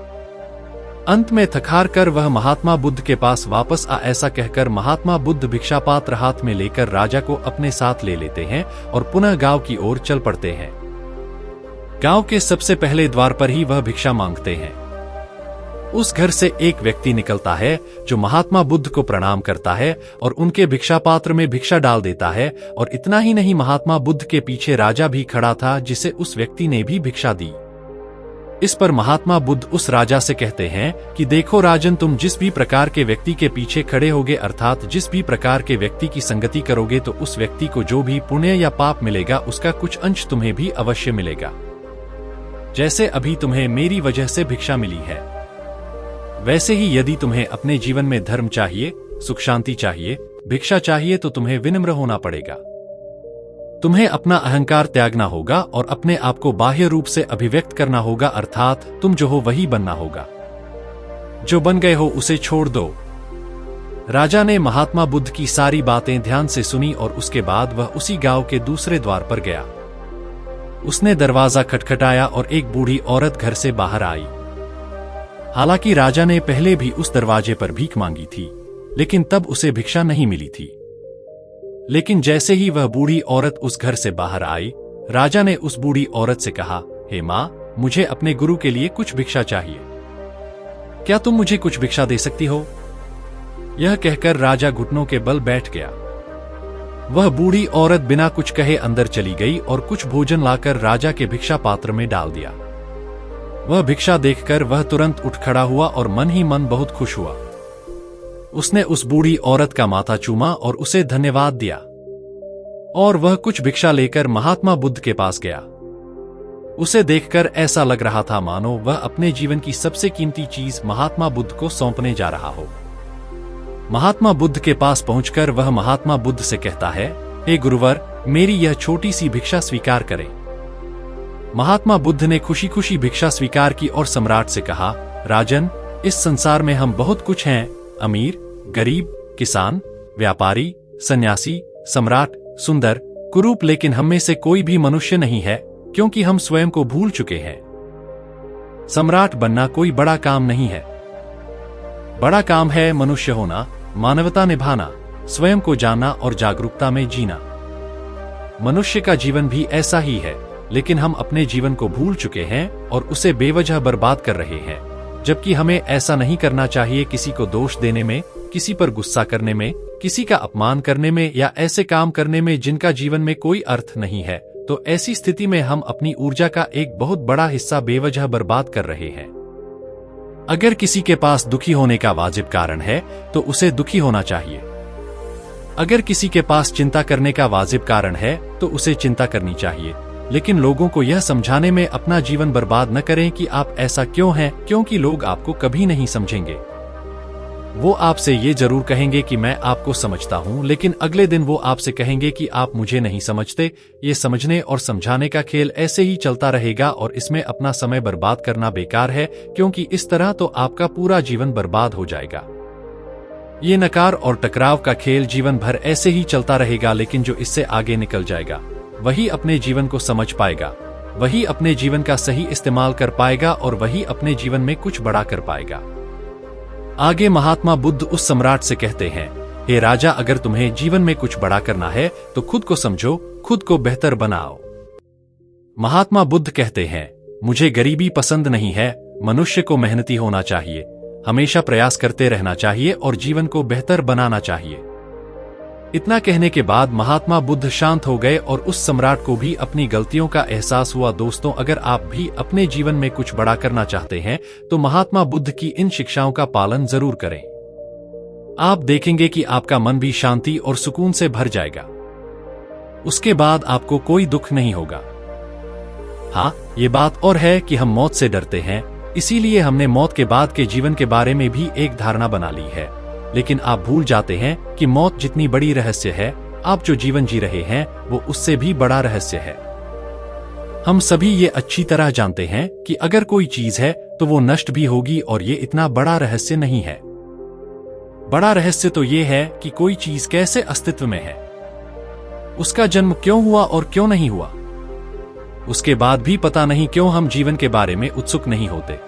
अंत में थक-हार कर वह महात्मा बुद्ध के पास वापस आ। ऐसा कहकर महात्मा बुद्ध भिक्षा पात्र हाथ में लेकर राजा को अपने साथ ले लेते हैं और पुनः गांव की ओर चल पड़ते हैं। गांव के सबसे पहले द्वार पर ही वह भिक्षा मांगते हैं। उस घर से एक व्यक्ति निकलता है जो महात्मा बुद्ध को प्रणाम करता है और उनके भिक्षा पात्र में भिक्षा डाल देता है। और इतना ही नहीं, महात्मा बुद्ध के पीछे राजा भी खड़ा था जिसे उस व्यक्ति ने भी भिक्षा दी। इस पर महात्मा बुद्ध उस राजा से कहते हैं कि देखो राजन, तुम जिस भी प्रकार के व्यक्ति के पीछे खड़े होगे, अर्थात जिस भी प्रकार के व्यक्ति की संगति करोगे, तो उस व्यक्ति को जो भी पुण्य या पाप मिलेगा उसका कुछ अंश तुम्हें भी अवश्य मिलेगा। जैसे अभी तुम्हें मेरी वजह से भिक्षा मिली है, वैसे ही यदि तुम्हें अपने जीवन में धर्म चाहिए, सुख शांति चाहिए, भिक्षा चाहिए, तो तुम्हें विनम्र होना पड़ेगा। तुम्हें अपना अहंकार त्यागना होगा और अपने आप को बाह्य रूप से अभिव्यक्त करना होगा, अर्थात तुम जो हो वही बनना होगा। जो बन गए हो उसे छोड़ दो। राजा ने महात्मा बुद्ध की सारी बातें ध्यान से सुनी और उसके बाद वह उसी गांव के दूसरे द्वार पर गया। उसने दरवाजा खटखटाया और एक बूढ़ी औरत घर से बाहर आई। हालांकि राजा ने पहले भी उस दरवाजे पर भीख मांगी थी, लेकिन तब उसे भिक्षा नहीं मिली थी। लेकिन जैसे ही वह बूढ़ी औरत उस घर से बाहर आई, राजा ने उस बूढ़ी औरत से कहा, हे मां, मुझे अपने गुरु के लिए कुछ भिक्षा चाहिए। क्या तुम मुझे कुछ भिक्षा दे सकती हो? यह कहकर राजा घुटनों के बल बैठ गया। वह बूढ़ी औरत बिना कुछ कहे अंदर चली गई और कुछ भोजन लाकर राजा के भिक्षा पात्र में डाल दिया। वह भिक्षा देखकर वह तुरंत उठ खड़ा हुआ और मन ही मन बहुत खुश हुआ। उसने उस बूढ़ी औरत का माथा चूमा और उसे धन्यवाद दिया, और वह कुछ भिक्षा लेकर महात्मा बुद्ध के पास गया। उसे देखकर ऐसा लग रहा था मानो वह अपने जीवन की सबसे कीमती चीज महात्मा बुद्ध को सौंपने जा रहा हो। महात्मा बुद्ध के पास पहुंचकर वह महात्मा बुद्ध से कहता है, हे गुरुवर, मेरी यह छोटी सी भिक्षा स्वीकार करें। महात्मा बुद्ध ने खुशी खुशी भिक्षा स्वीकार की और सम्राट से कहा, राजन, इस संसार में हम बहुत कुछ हैं, अमीर, गरीब, किसान, व्यापारी, सन्यासी, सम्राट, सुंदर, कुरूप, लेकिन हम में से कोई भी मनुष्य नहीं है, क्योंकि हम स्वयं को भूल चुके हैं। सम्राट बनना कोई बड़ा काम नहीं है। बड़ा काम है मनुष्य होना, मानवता निभाना, स्वयं को जानना और जागरूकता में जीना। मनुष्य का जीवन भी ऐसा ही है, लेकिन हम अपने जीवन को भूल चुके हैं और उसे बेवजह बर्बाद कर रहे हैं, जबकि हमें ऐसा नहीं करना चाहिए। किसी को दोष देने में, किसी पर गुस्सा करने में, किसी का अपमान करने में या ऐसे काम करने में जिनका जीवन में कोई अर्थ नहीं है, तो ऐसी स्थिति में हम अपनी ऊर्जा का एक बहुत बड़ा हिस्सा बेवजह बर्बाद कर रहे हैं। अगर किसी के पास दुखी होने का वाजिब कारण है तो उसे दुखी होना चाहिए। अगर किसी के पास चिंता करने का वाजिब कारण है तो उसे चिंता करनी चाहिए, लेकिन लोगों को यह समझाने में अपना जीवन बर्बाद न करें कि आप ऐसा क्यों हैं, क्योंकि लोग आपको कभी नहीं समझेंगे। वो आपसे ये जरूर कहेंगे कि मैं आपको समझता हूं, लेकिन अगले दिन वो आपसे कहेंगे कि आप मुझे नहीं समझते। ये समझने और समझाने का खेल ऐसे ही चलता रहेगा और इसमें अपना समय बर्बाद करना बेकार है, क्योंकि इस तरह तो आपका पूरा जीवन बर्बाद हो जाएगा। ये नकार और टकराव का खेल जीवन भर ऐसे ही चलता रहेगा, लेकिन जो इससे आगे निकल जाएगा वही अपने जीवन को समझ पाएगा, वही अपने जीवन का सही इस्तेमाल कर पाएगा और वही अपने जीवन में कुछ बड़ा कर पाएगा। आगे महात्मा बुद्ध उस सम्राट से कहते हैं, हे राजा, अगर तुम्हें जीवन में कुछ बड़ा करना है तो खुद को समझो, खुद को बेहतर बनाओ। महात्मा बुद्ध कहते हैं, मुझे गरीबी पसंद नहीं है। मनुष्य को मेहनती होना चाहिए, हमेशा प्रयास करते रहना चाहिए और जीवन को बेहतर बनाना चाहिए। इतना कहने के बाद महात्मा बुद्ध शांत हो गए और उस सम्राट को भी अपनी गलतियों का एहसास हुआ। दोस्तों, अगर आप भी अपने जीवन में कुछ बड़ा करना चाहते हैं तो महात्मा बुद्ध की इन शिक्षाओं का पालन जरूर करें। आप देखेंगे कि आपका मन भी शांति और सुकून से भर जाएगा। उसके बाद आपको कोई दुख नहीं होगा। हाँ, ये बात और है कि हम मौत से डरते हैं, इसीलिए हमने मौत के बाद के जीवन के बारे में भी एक धारणा बना ली है, लेकिन आप भूल जाते हैं कि मौत जितनी बड़ी रहस्य है, आप जो जीवन जी रहे हैं वो उससे भी बड़ा रहस्य है। हम सभी ये अच्छी तरह जानते हैं कि अगर कोई चीज है तो वो नष्ट भी होगी, और ये इतना बड़ा रहस्य नहीं है। बड़ा रहस्य तो ये है कि कोई चीज कैसे अस्तित्व में है, उसका जन्म क्यों हुआ और क्यों नहीं हुआ। उसके बाद भी पता नहीं क्यों हम जीवन के बारे में उत्सुक नहीं होते,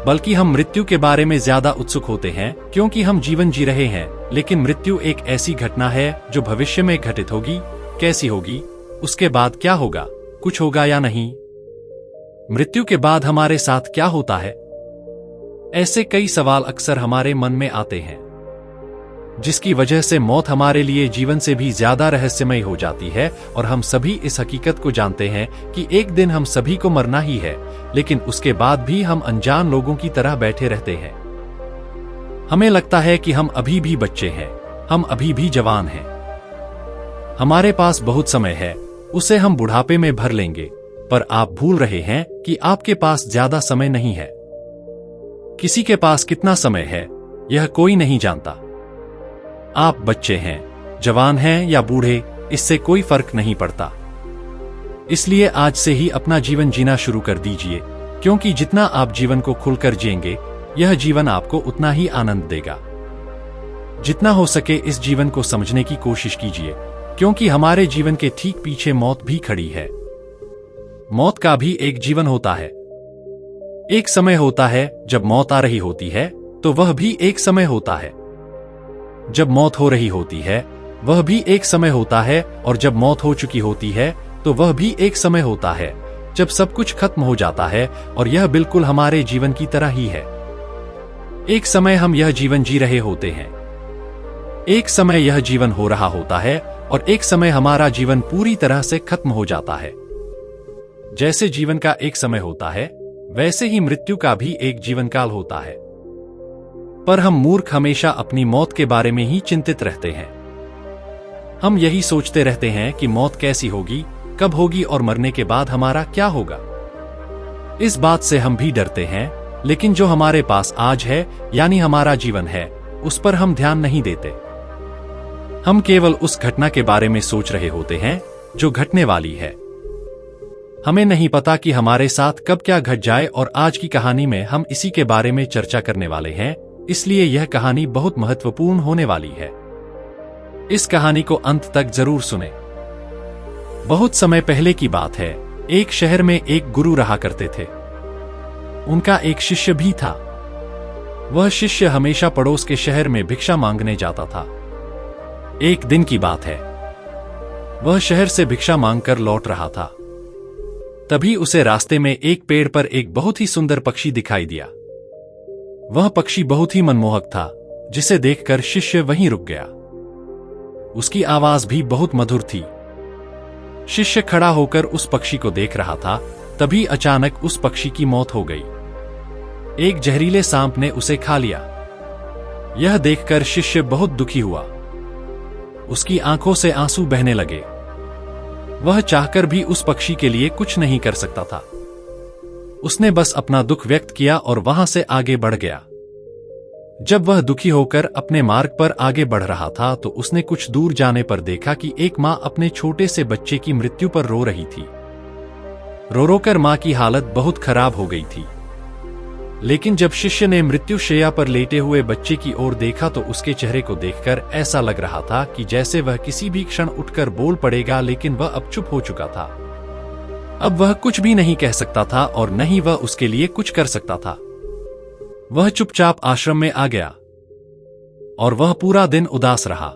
बल्कि हम मृत्यु के बारे में ज्यादा उत्सुक होते हैं, क्योंकि हम जीवन जी रहे हैं। लेकिन मृत्यु एक ऐसी घटना है जो भविष्य में घटित होगी। कैसी होगी, उसके बाद क्या होगा, कुछ होगा या नहीं, मृत्यु के बाद हमारे साथ क्या होता है, ऐसे कई सवाल अक्सर हमारे मन में आते हैं, जिसकी वजह से मौत हमारे लिए जीवन से भी ज्यादा रहस्यमय हो जाती है। और हम सभी इस हकीकत को जानते हैं कि एक दिन हम सभी को मरना ही है, लेकिन उसके बाद भी हम अनजान लोगों की तरह बैठे रहते हैं। हमें लगता है कि हम अभी भी बच्चे हैं, हम अभी भी जवान हैं, हमारे पास बहुत समय है, उसे हम बुढ़ापे में भर लेंगे। पर आप भूल रहे हैं कि आपके पास ज्यादा समय नहीं है। किसी के पास कितना समय है यह कोई नहीं जानता। आप बच्चे हैं, जवान हैं या बूढ़े, इससे कोई फर्क नहीं पड़ता। इसलिए आज से ही अपना जीवन जीना शुरू कर दीजिए, क्योंकि जितना आप जीवन को खुलकर जिएंगे, यह जीवन आपको उतना ही आनंद देगा। जितना हो सके इस जीवन को समझने की कोशिश कीजिए, क्योंकि हमारे जीवन के ठीक पीछे मौत भी खड़ी है। मौत का भी एक जीवन होता है। एक समय होता है जब मौत आ रही होती है, तो वह भी एक समय होता है। जब मौत हो रही होती है, वह भी एक समय होता है, और जब मौत हो चुकी होती है, तो वह भी एक समय होता है, जब सब कुछ खत्म हो जाता है। और यह बिल्कुल हमारे जीवन की तरह ही है। एक समय हम यह जीवन जी रहे होते हैं, एक समय यह जीवन हो रहा होता है, और एक समय हमारा जीवन पूरी तरह से खत्म हो जाता है। जैसे जीवन का एक समय होता है, वैसे ही मृत्यु का भी एक जीवन काल होता है। पर हम मूर्ख हमेशा अपनी मौत के बारे में ही चिंतित रहते हैं। हम यही सोचते रहते हैं कि मौत कैसी होगी, कब होगी और मरने के बाद हमारा क्या होगा। इस बात से हम भी डरते हैं, लेकिन जो हमारे पास आज है, यानी हमारा जीवन है, उस पर हम ध्यान नहीं देते। हम केवल उस घटना के बारे में सोच रहे होते हैं जो घटने वाली है। हमें नहीं पता कि हमारे साथ कब क्या घट जाए, और आज की कहानी में हम इसी के बारे में चर्चा करने वाले हैं, इसलिए यह कहानी बहुत महत्वपूर्ण होने वाली है। इस कहानी को अंत तक जरूर सुने। बहुत समय पहले की बात है, एक शहर में एक गुरु रहा करते थे। उनका एक शिष्य भी था। वह शिष्य हमेशा पड़ोस के शहर में भिक्षा मांगने जाता था। एक दिन की बात है, वह शहर से भिक्षा मांगकर लौट रहा था। तभी उसे रास्ते में एक पेड़ पर एक बहुत ही सुंदर पक्षी दिखाई दिया। वह पक्षी बहुत ही मनमोहक था, जिसे देखकर शिष्य वहीं रुक गया। उसकी आवाज भी बहुत मधुर थी। शिष्य खड़ा होकर उस पक्षी को देख रहा था, तभी अचानक उस पक्षी की मौत हो गई। एक जहरीले सांप ने उसे खा लिया। यह देखकर शिष्य बहुत दुखी हुआ। उसकी आंखों से आंसू बहने लगे। वह चाहकर भी उस पक्षी के लिए कुछ नहीं कर सकता था। उसने बस अपना दुख व्यक्त किया और वहां से आगे बढ़ गया। जब वह दुखी होकर अपने मार्ग पर आगे बढ़ रहा था, तो उसने कुछ दूर जाने पर देखा कि एक मां अपने छोटे से बच्चे की मृत्यु पर रो रही थी। रो रो कर मां की हालत बहुत खराब हो गई थी। लेकिन जब शिष्य ने मृत्युशैया पर लेटे हुए बच्चे की ओर देखा, तो उसके चेहरे को देखकर ऐसा लग रहा था कि जैसे वह किसी भी क्षण उठकर बोल पड़ेगा, लेकिन वह अब चुप हो चुका था। अब वह कुछ भी नहीं कह सकता था और न ही वह उसके लिए कुछ कर सकता था। वह चुपचाप आश्रम में आ गया और वह पूरा दिन उदास रहा।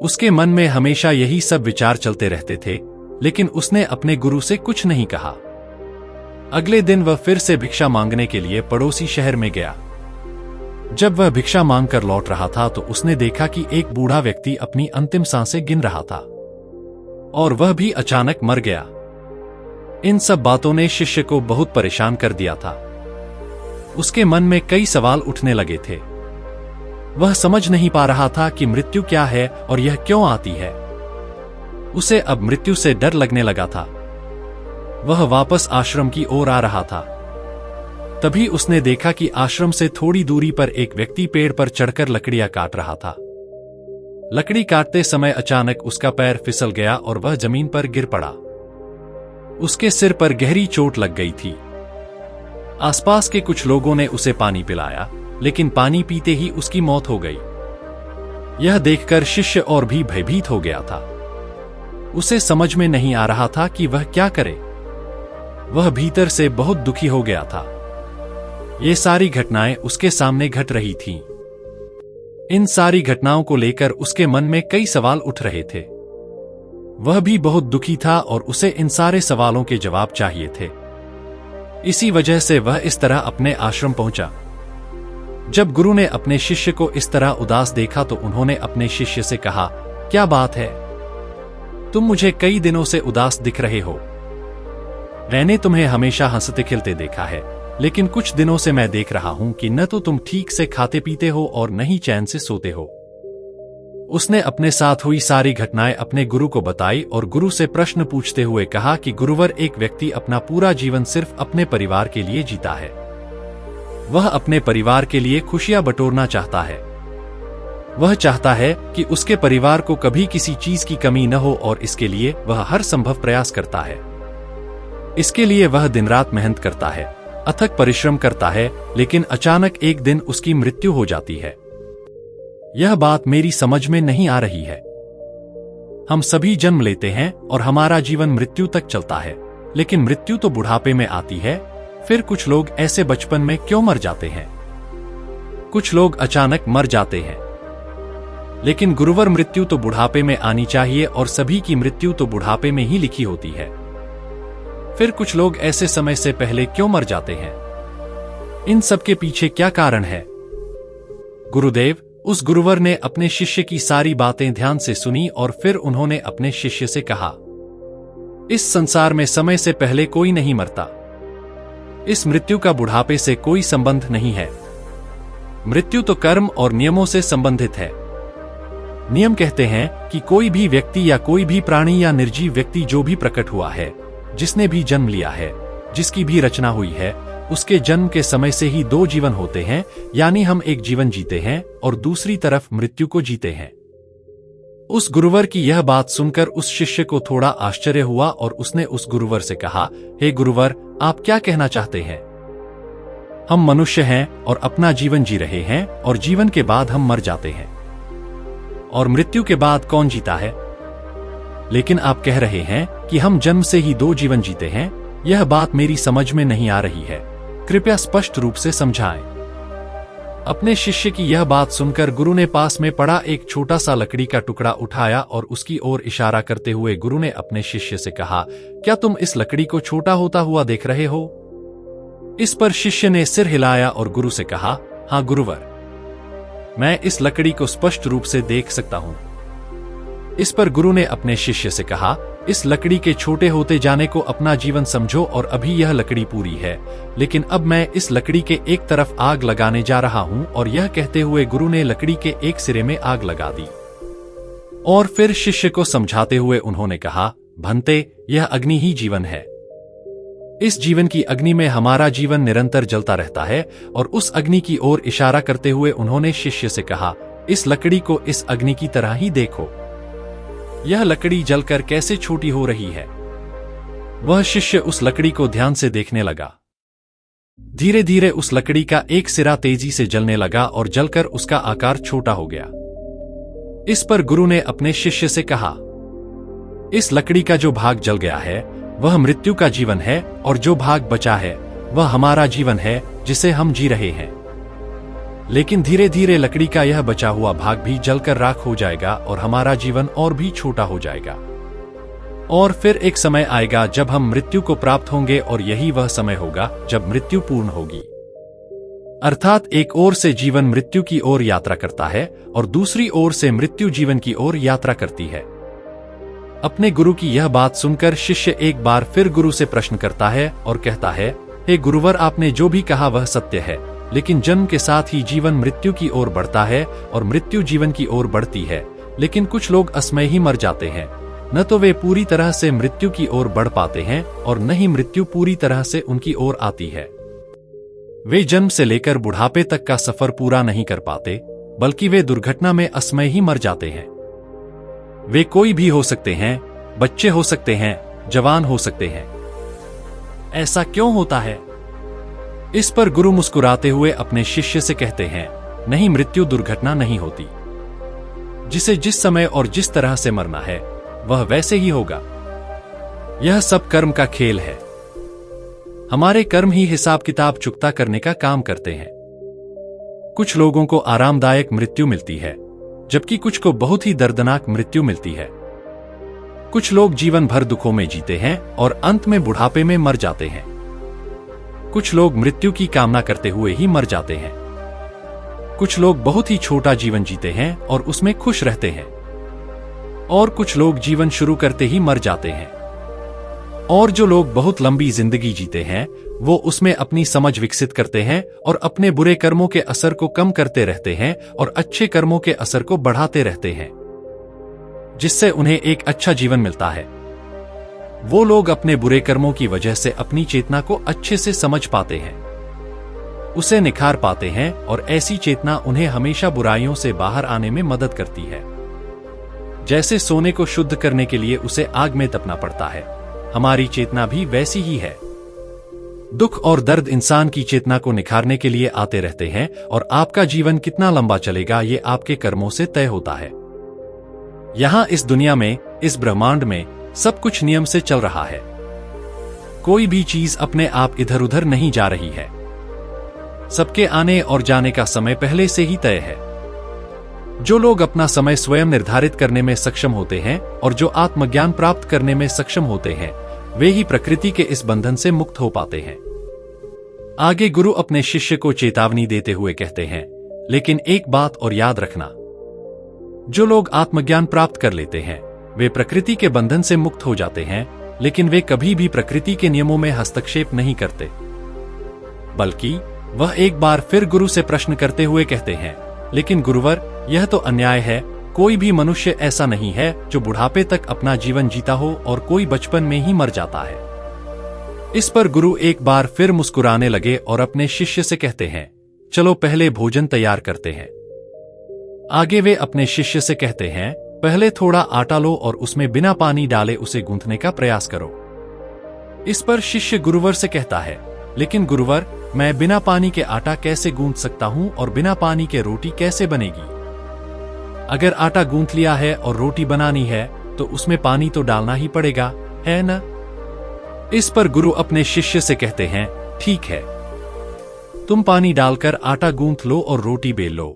उसके मन में हमेशा यही सब विचार चलते रहते थे, लेकिन उसने अपने गुरु से कुछ नहीं कहा। अगले दिन वह फिर से भिक्षा मांगने के लिए पड़ोसी शहर में गया। जब वह भिक्षा मांगकर लौट रहा था, तो उसने देखा कि एक बूढ़ा व्यक्ति अपनी अंतिम सांसें गिन रहा था और वह भी अचानक मर गया। इन सब बातों ने शिष्य को बहुत परेशान कर दिया था। उसके मन में कई सवाल उठने लगे थे। वह समझ नहीं पा रहा था कि मृत्यु क्या है और यह क्यों आती है। उसे अब मृत्यु से डर लगने लगा था। वह वापस आश्रम की ओर आ रहा था। तभी उसने देखा कि आश्रम से थोड़ी दूरी पर एक व्यक्ति पेड़ पर चढ़कर लकड़ियां काट रहा था। लकड़ी काटते समय अचानक उसका पैर फिसल गया और वह जमीन पर गिर पड़ा। उसके सिर पर गहरी चोट लग गई थी। आसपास के कुछ लोगों ने उसे पानी पिलाया, लेकिन पानी पीते ही उसकी मौत हो गई। यह देखकर शिष्य और भी भयभीत हो गया था। उसे समझ में नहीं आ रहा था कि वह क्या करे। वह भीतर से बहुत दुखी हो गया था। ये सारी घटनाएं उसके सामने घट रही थीं। इन सारी घटनाओं को लेकर उसके मन में कई सवाल उठ रहे थे। वह भी बहुत दुखी था और उसे इन सारे सवालों के जवाब चाहिए थे। इसी वजह से वह इस तरह अपने आश्रम पहुंचा। जब गुरु ने अपने शिष्य को इस तरह उदास देखा, तो उन्होंने अपने शिष्य से कहा, क्या बात है? तुम मुझे कई दिनों से उदास दिख रहे हो। मैंने तुम्हें हमेशा हंसते खिलते देखा है, लेकिन कुछ दिनों से मैं देख रहा हूं कि न तो तुम ठीक से खाते पीते हो और न ही चैन से सोते हो। उसने अपने साथ हुई सारी घटनाएं अपने गुरु को बताई और गुरु से प्रश्न पूछते हुए कहा कि गुरुवर, एक व्यक्ति अपना पूरा जीवन सिर्फ अपने परिवार के लिए जीता है। वह अपने परिवार के लिए खुशियां बटोरना चाहता है। वह चाहता है कि उसके परिवार को कभी किसी चीज की कमी न हो और इसके लिए वह हर संभव प्रयास करता है। इसके लिए वह दिन रात मेहनत करता है, अथक परिश्रम करता है, लेकिन अचानक एक दिन उसकी मृत्यु हो जाती है। यह बात मेरी समझ में नहीं आ रही है। हम सभी जन्म लेते हैं और हमारा जीवन मृत्यु तक चलता है, लेकिन मृत्यु तो बुढ़ापे में आती है। फिर कुछ लोग ऐसे बचपन में क्यों मर जाते हैं? कुछ लोग अचानक मर जाते हैं। लेकिन गुरुवर, मृत्यु तो बुढ़ापे में आनी चाहिए और सभी की मृत्यु तो बुढ़ापे में ही लिखी होती है। फिर कुछ लोग ऐसे समय से पहले क्यों मर जाते हैं? इन सब के पीछे क्या कारण है? गुरुदेव, उस गुरुवर ने अपने शिष्य की सारी बातें ध्यान से सुनी और फिर उन्होंने अपने शिष्य से कहा, इस संसार में समय से पहले कोई नहीं मरता। इस मृत्यु का बुढ़ापे से कोई संबंध नहीं है। मृत्यु तो कर्म और नियमों से संबंधित है। नियम कहते हैं कि कोई भी व्यक्ति या कोई भी प्राणी या निर्जीव व्यक्ति जो भी प्रकट हुआ है, जिसने भी जन्म लिया है, जिसकी भी रचना हुई है, उसके जन्म के समय से ही दो जीवन होते हैं, यानी हम एक जीवन जीते हैं और दूसरी तरफ मृत्यु को जीते हैं। उस गुरुवर की यह बात सुनकर उस शिष्य को थोड़ा आश्चर्य हुआ और उसने उस गुरुवर से कहा, हे गुरुवर, आप क्या कहना चाहते हैं? हम मनुष्य हैं और अपना जीवन जी रहे हैं और जीवन के बाद हम मर जाते हैं, और मृत्यु के बाद कौन जीता है? लेकिन आप कह रहे हैं कि हम जन्म से ही दो जीवन जीते हैं। यह बात मेरी समझ में नहीं आ रही है। कृपया स्पष्ट रूप से समझाएं। अपने शिष्य की यह बात सुनकर गुरु ने पास में पड़ा एक छोटा सा लकड़ी का टुकड़ा उठाया और उसकी ओर इशारा करते हुए गुरु ने अपने शिष्य से कहा, क्या तुम इस लकड़ी को छोटा होता हुआ देख रहे हो? इस पर शिष्य ने सिर हिलाया और गुरु से कहा, हाँ गुरुवर, मैं इस लकड़ी को स्पष्ट रूप से देख सकता हूं। इस पर गुरु ने अपने शिष्य से कहा, इस लकड़ी के छोटे होते जाने को अपना जीवन समझो और अभी यह लकड़ी पूरी है, लेकिन अब मैं इस लकड़ी के एक तरफ आग लगाने जा रहा हूं। और यह कहते हुए गुरु ने लकड़ी के एक सिरे में आग लगा दी और फिर शिष्य को समझाते हुए उन्होंने कहा, भंते, यह अग्नि ही जीवन है। इस जीवन की अग्नि में हमारा जीवन निरंतर जलता रहता है। और उस अग्नि की ओर इशारा करते हुए उन्होंने शिष्य से कहा, इस लकड़ी को इस अग्नि की तरह ही देखो। यह लकड़ी जलकर कैसे छोटी हो रही है। वह शिष्य उस लकड़ी को ध्यान से देखने लगा। धीरे धीरे उस लकड़ी का एक सिरा तेजी से जलने लगा और जलकर उसका आकार छोटा हो गया। इस पर गुरु ने अपने शिष्य से कहा, इस लकड़ी का जो भाग जल गया है वह मृत्यु का जीवन है, और जो भाग बचा है वह हमारा जीवन है, जिसे हम जी रहे हैं। लेकिन धीरे धीरे लकड़ी का यह बचा हुआ भाग भी जलकर राख हो जाएगा और हमारा जीवन और भी छोटा हो जाएगा। और फिर एक समय आएगा जब हम मृत्यु को प्राप्त होंगे, और यही वह समय होगा जब मृत्यु पूर्ण होगी। अर्थात एक ओर से जीवन मृत्यु की ओर यात्रा करता है और दूसरी ओर से मृत्यु जीवन की ओर यात्रा करती है। अपने गुरु की यह बात सुनकर शिष्य एक बार फिर गुरु से प्रश्न करता है और कहता है, हे गुरुवर, आपने जो भी कहा वह सत्य है, लेकिन जन्म के साथ ही जीवन मृत्यु की ओर बढ़ता है और मृत्यु जीवन की ओर बढ़ती है। लेकिन कुछ लोग असमय ही मर जाते हैं। न तो वे पूरी तरह से मृत्यु की ओर बढ़ पाते हैं और न ही मृत्यु पूरी तरह से उनकी ओर आती है। वे जन्म से लेकर बुढ़ापे तक का सफर पूरा नहीं कर पाते, बल्कि वे दुर्घटना में असमय ही मर जाते हैं। वे कोई भी हो सकते हैं, बच्चे हो सकते हैं, जवान हो सकते हैं। ऐसा क्यों होता है? इस पर गुरु मुस्कुराते हुए अपने शिष्य से कहते हैं, नहीं, मृत्यु दुर्घटना नहीं होती। जिसे जिस समय और जिस तरह से मरना है वह वैसे ही होगा। यह सब कर्म का खेल है। हमारे कर्म ही हिसाब किताब चुकता करने का काम करते हैं। कुछ लोगों को आरामदायक मृत्यु मिलती है, जबकि कुछ को बहुत ही दर्दनाक मृत्यु मिलती है। कुछ लोग जीवन भर दुखों में जीते हैं और अंत में बुढ़ापे में मर जाते हैं। कुछ लोग मृत्यु की कामना करते हुए ही मर जाते हैं। कुछ लोग बहुत ही छोटा जीवन जीते हैं और उसमें खुश रहते हैं, और कुछ लोग जीवन शुरू करते ही मर जाते हैं। और जो लोग बहुत लंबी जिंदगी जीते हैं वो उसमें अपनी समझ विकसित करते हैं और अपने बुरे कर्मों के असर को कम करते रहते हैं और अच्छे कर्मों के असर को बढ़ाते रहते हैं, जिससे उन्हें एक अच्छा जीवन मिलता है। वो लोग अपने बुरे कर्मों की वजह से अपनी चेतना को अच्छे से समझ पाते हैं, उसे निखार पाते हैं, और ऐसी चेतना उन्हें हमेशा बुराइयों से बाहर आने में मदद करती है। जैसे सोने को शुद्ध करने के लिए उसे आग में तपना पड़ता है, हमारी चेतना भी वैसी ही है। दुख और दर्द इंसान की चेतना को निखारने के लिए आते रहते हैं और आपका जीवन कितना लंबा चलेगा ये आपके कर्मों से तय होता है। यहाँ इस दुनिया में, इस ब्रह्मांड में सब कुछ नियम से चल रहा है। कोई भी चीज अपने आप इधर उधर नहीं जा रही है। सबके आने और जाने का समय पहले से ही तय है। जो लोग अपना समय स्वयं निर्धारित करने में सक्षम होते हैं और जो आत्मज्ञान प्राप्त करने में सक्षम होते हैं, वे ही प्रकृति के इस बंधन से मुक्त हो पाते हैं। आगे गुरु अपने शिष्य को चेतावनी देते हुए कहते हैं, लेकिन एक बात और याद रखना, जो लोग आत्मज्ञान प्राप्त कर लेते हैं वे प्रकृति के बंधन से मुक्त हो जाते हैं, लेकिन वे कभी भी प्रकृति के नियमों में हस्तक्षेप नहीं करते। बल्कि वह एक बार फिर गुरु से प्रश्न करते हुए कहते हैं, लेकिन गुरुवर, यह तो अन्याय है। कोई भी मनुष्य ऐसा नहीं है जो बुढ़ापे तक अपना जीवन जीता हो और कोई बचपन में ही मर जाता है। इस पर गुरु एक बार फिर मुस्कुराने लगे और अपने शिष्य से कहते हैं, चलो पहले भोजन तैयार करते हैं। आगे वे अपने शिष्य से कहते हैं, पहले थोड़ा आटा लो और उसमें बिना पानी डाले उसे गूंथने का प्रयास करो। इस पर शिष्य गुरुवर से कहता है, लेकिन गुरुवर, मैं बिना पानी के आटा कैसे गूंथ सकता हूं और बिना पानी के रोटी कैसे बनेगी? अगर आटा गूंथ लिया है और रोटी बनानी है तो उसमें पानी तो डालना ही पड़ेगा, है न? इस पर गुरु अपने शिष्य से कहते हैं, ठीक है, तुम पानी डालकर आटा गूंथ लो और रोटी बेल लो,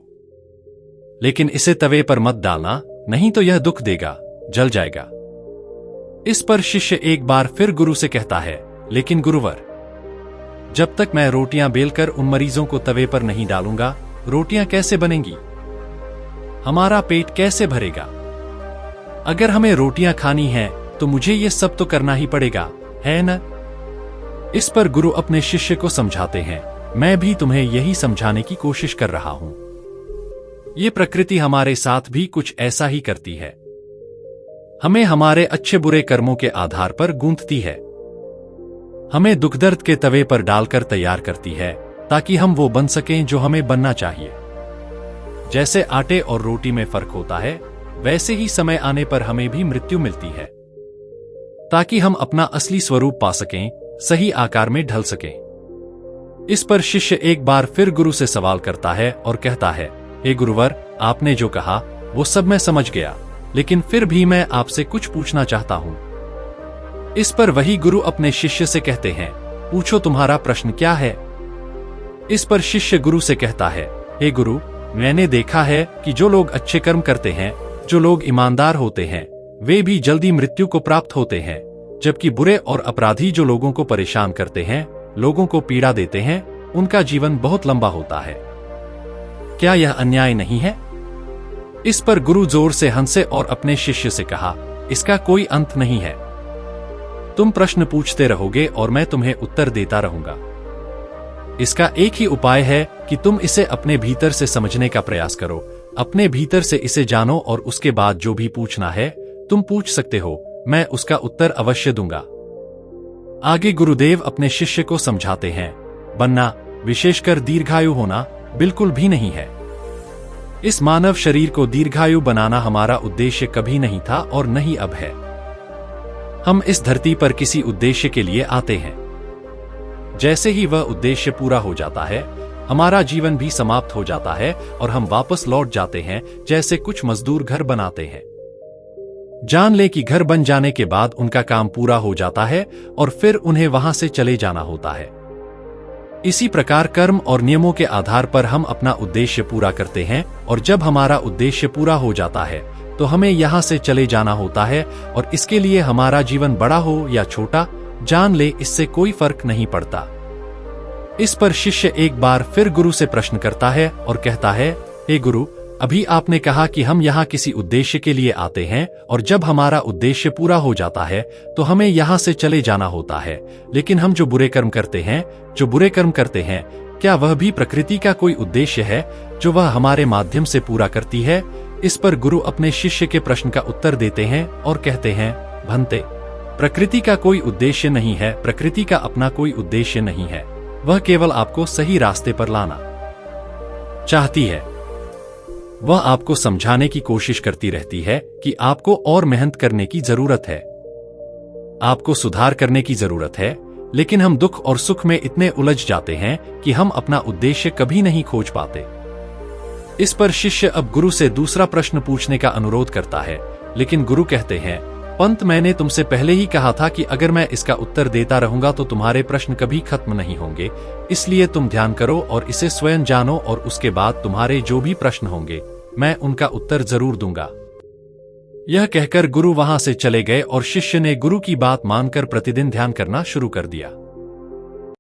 लेकिन इसे तवे पर मत डालना, नहीं तो यह दुख देगा, जल जाएगा। इस पर शिष्य एक बार फिर गुरु से कहता है, लेकिन गुरुवर, जब तक मैं रोटियां बेलकर उन मरीजों को तवे पर नहीं डालूंगा, रोटियां कैसे बनेंगी? हमारा पेट कैसे भरेगा? अगर हमें रोटियां खानी हैं, तो मुझे ये सब तो करना ही पड़ेगा, है न? इस पर गुरु अपने शिष्य को समझाते हैं, मैं भी तुम्हें यही समझाने की कोशिश कर रहा हूं। ये प्रकृति हमारे साथ भी कुछ ऐसा ही करती है। हमें हमारे अच्छे बुरे कर्मों के आधार पर गूंथती है। हमें दुख दर्द के तवे पर डालकर तैयार करती है ताकि हम वो बन सकें जो हमें बनना चाहिए। जैसे आटे और रोटी में फर्क होता है, वैसे ही समय आने पर हमें भी मृत्यु मिलती है, ताकि हम अपना असली स्वरूप पा सकें, सही आकार में ढल सकें। इस पर शिष्य एक बार फिर गुरु से सवाल करता है और कहता है, हे गुरुवर, आपने जो कहा वो सब मैं समझ गया, लेकिन फिर भी मैं आपसे कुछ पूछना चाहता हूं। इस पर वही गुरु अपने शिष्य से कहते हैं, पूछो, तुम्हारा प्रश्न क्या है? इस पर शिष्य गुरु से कहता है, हे गुरु, मैंने देखा है कि जो लोग अच्छे कर्म करते हैं, जो लोग ईमानदार होते हैं, वे भी जल्दी मृत्यु को प्राप्त होते हैं, जबकि बुरे और अपराधी जो लोगों को परेशान करते हैं, लोगों को पीड़ा देते हैं, उनका जीवन बहुत लंबा होता है। क्या यह अन्याय नहीं है? इस पर गुरु जोर से हंसे और अपने शिष्य से कहा, इसका कोई अंत नहीं है। तुम प्रश्न पूछते रहोगे और मैं तुम्हें उत्तर देता रहूंगा। इसका एक ही उपाय है कि तुम इसे अपने भीतर से समझने का प्रयास करो, अपने भीतर से इसे जानो और उसके बाद जो भी पूछना है तुम पूछ सकते हो, मैं उसका उत्तर अवश्य दूंगा। आगे गुरुदेव अपने शिष्य को समझाते हैं, बनना, विशेषकर दीर्घायु होना, बिल्कुल भी नहीं है। इस मानव शरीर को दीर्घायु बनाना हमारा उद्देश्य कभी नहीं था और नहीं अब है। हम इस धरती पर किसी उद्देश्य के लिए आते हैं। जैसे ही वह उद्देश्य पूरा हो जाता है, हमारा जीवन भी समाप्त हो जाता है और हम वापस लौट जाते हैं, जैसे कुछ मजदूर घर बनाते हैं। जान ले कि घर बन जाने के बाद उनका काम पूरा हो जाता है और फिर उन्हें वहां से चले जाना होता है। इसी प्रकार कर्म और नियमों के आधार पर हम अपना उद्देश्य पूरा करते हैं और जब हमारा उद्देश्य पूरा हो जाता है तो हमें यहाँ से चले जाना होता है और इसके लिए हमारा जीवन बड़ा हो या छोटा, जान ले इससे कोई फर्क नहीं पड़ता। इस पर शिष्य एक बार फिर गुरु से प्रश्न करता है और कहता है, हे गुरु, अभी आपने कहा कि हम यहाँ किसी उद्देश्य के लिए आते हैं और जब हमारा उद्देश्य पूरा हो जाता है तो हमें यहाँ से चले जाना होता है, लेकिन हम जो बुरे कर्म करते हैं, क्या वह भी प्रकृति का कोई उद्देश्य है जो वह हमारे माध्यम से पूरा करती है? इस पर गुरु अपने शिष्य के प्रश्न का उत्तर देते हैं और कहते हैं, भंते, प्रकृति का कोई उद्देश्य नहीं है, प्रकृति का अपना कोई उद्देश्य नहीं है, वह केवल आपको सही रास्ते पर लाना चाहती है। वह आपको समझाने की कोशिश करती रहती है कि आपको और मेहनत करने की जरूरत है, आपको सुधार करने की जरूरत है, लेकिन हम दुख और सुख में इतने उलझ जाते हैं कि हम अपना उद्देश्य कभी नहीं खोज पाते। इस पर शिष्य अब गुरु से दूसरा प्रश्न पूछने का अनुरोध करता है, लेकिन गुरु कहते हैं, पंत, मैंने तुमसे पहले ही कहा था कि अगर मैं इसका उत्तर देता रहूंगा तो तुम्हारे प्रश्न कभी खत्म नहीं होंगे, इसलिए तुम ध्यान करो और इसे स्वयं जानो, और उसके बाद तुम्हारे जो भी प्रश्न होंगे मैं उनका उत्तर जरूर दूंगा। यह कहकर गुरु वहां से चले गए और शिष्य ने गुरु की बात मानकर प्रतिदिन ध्यान करना शुरू कर दिया।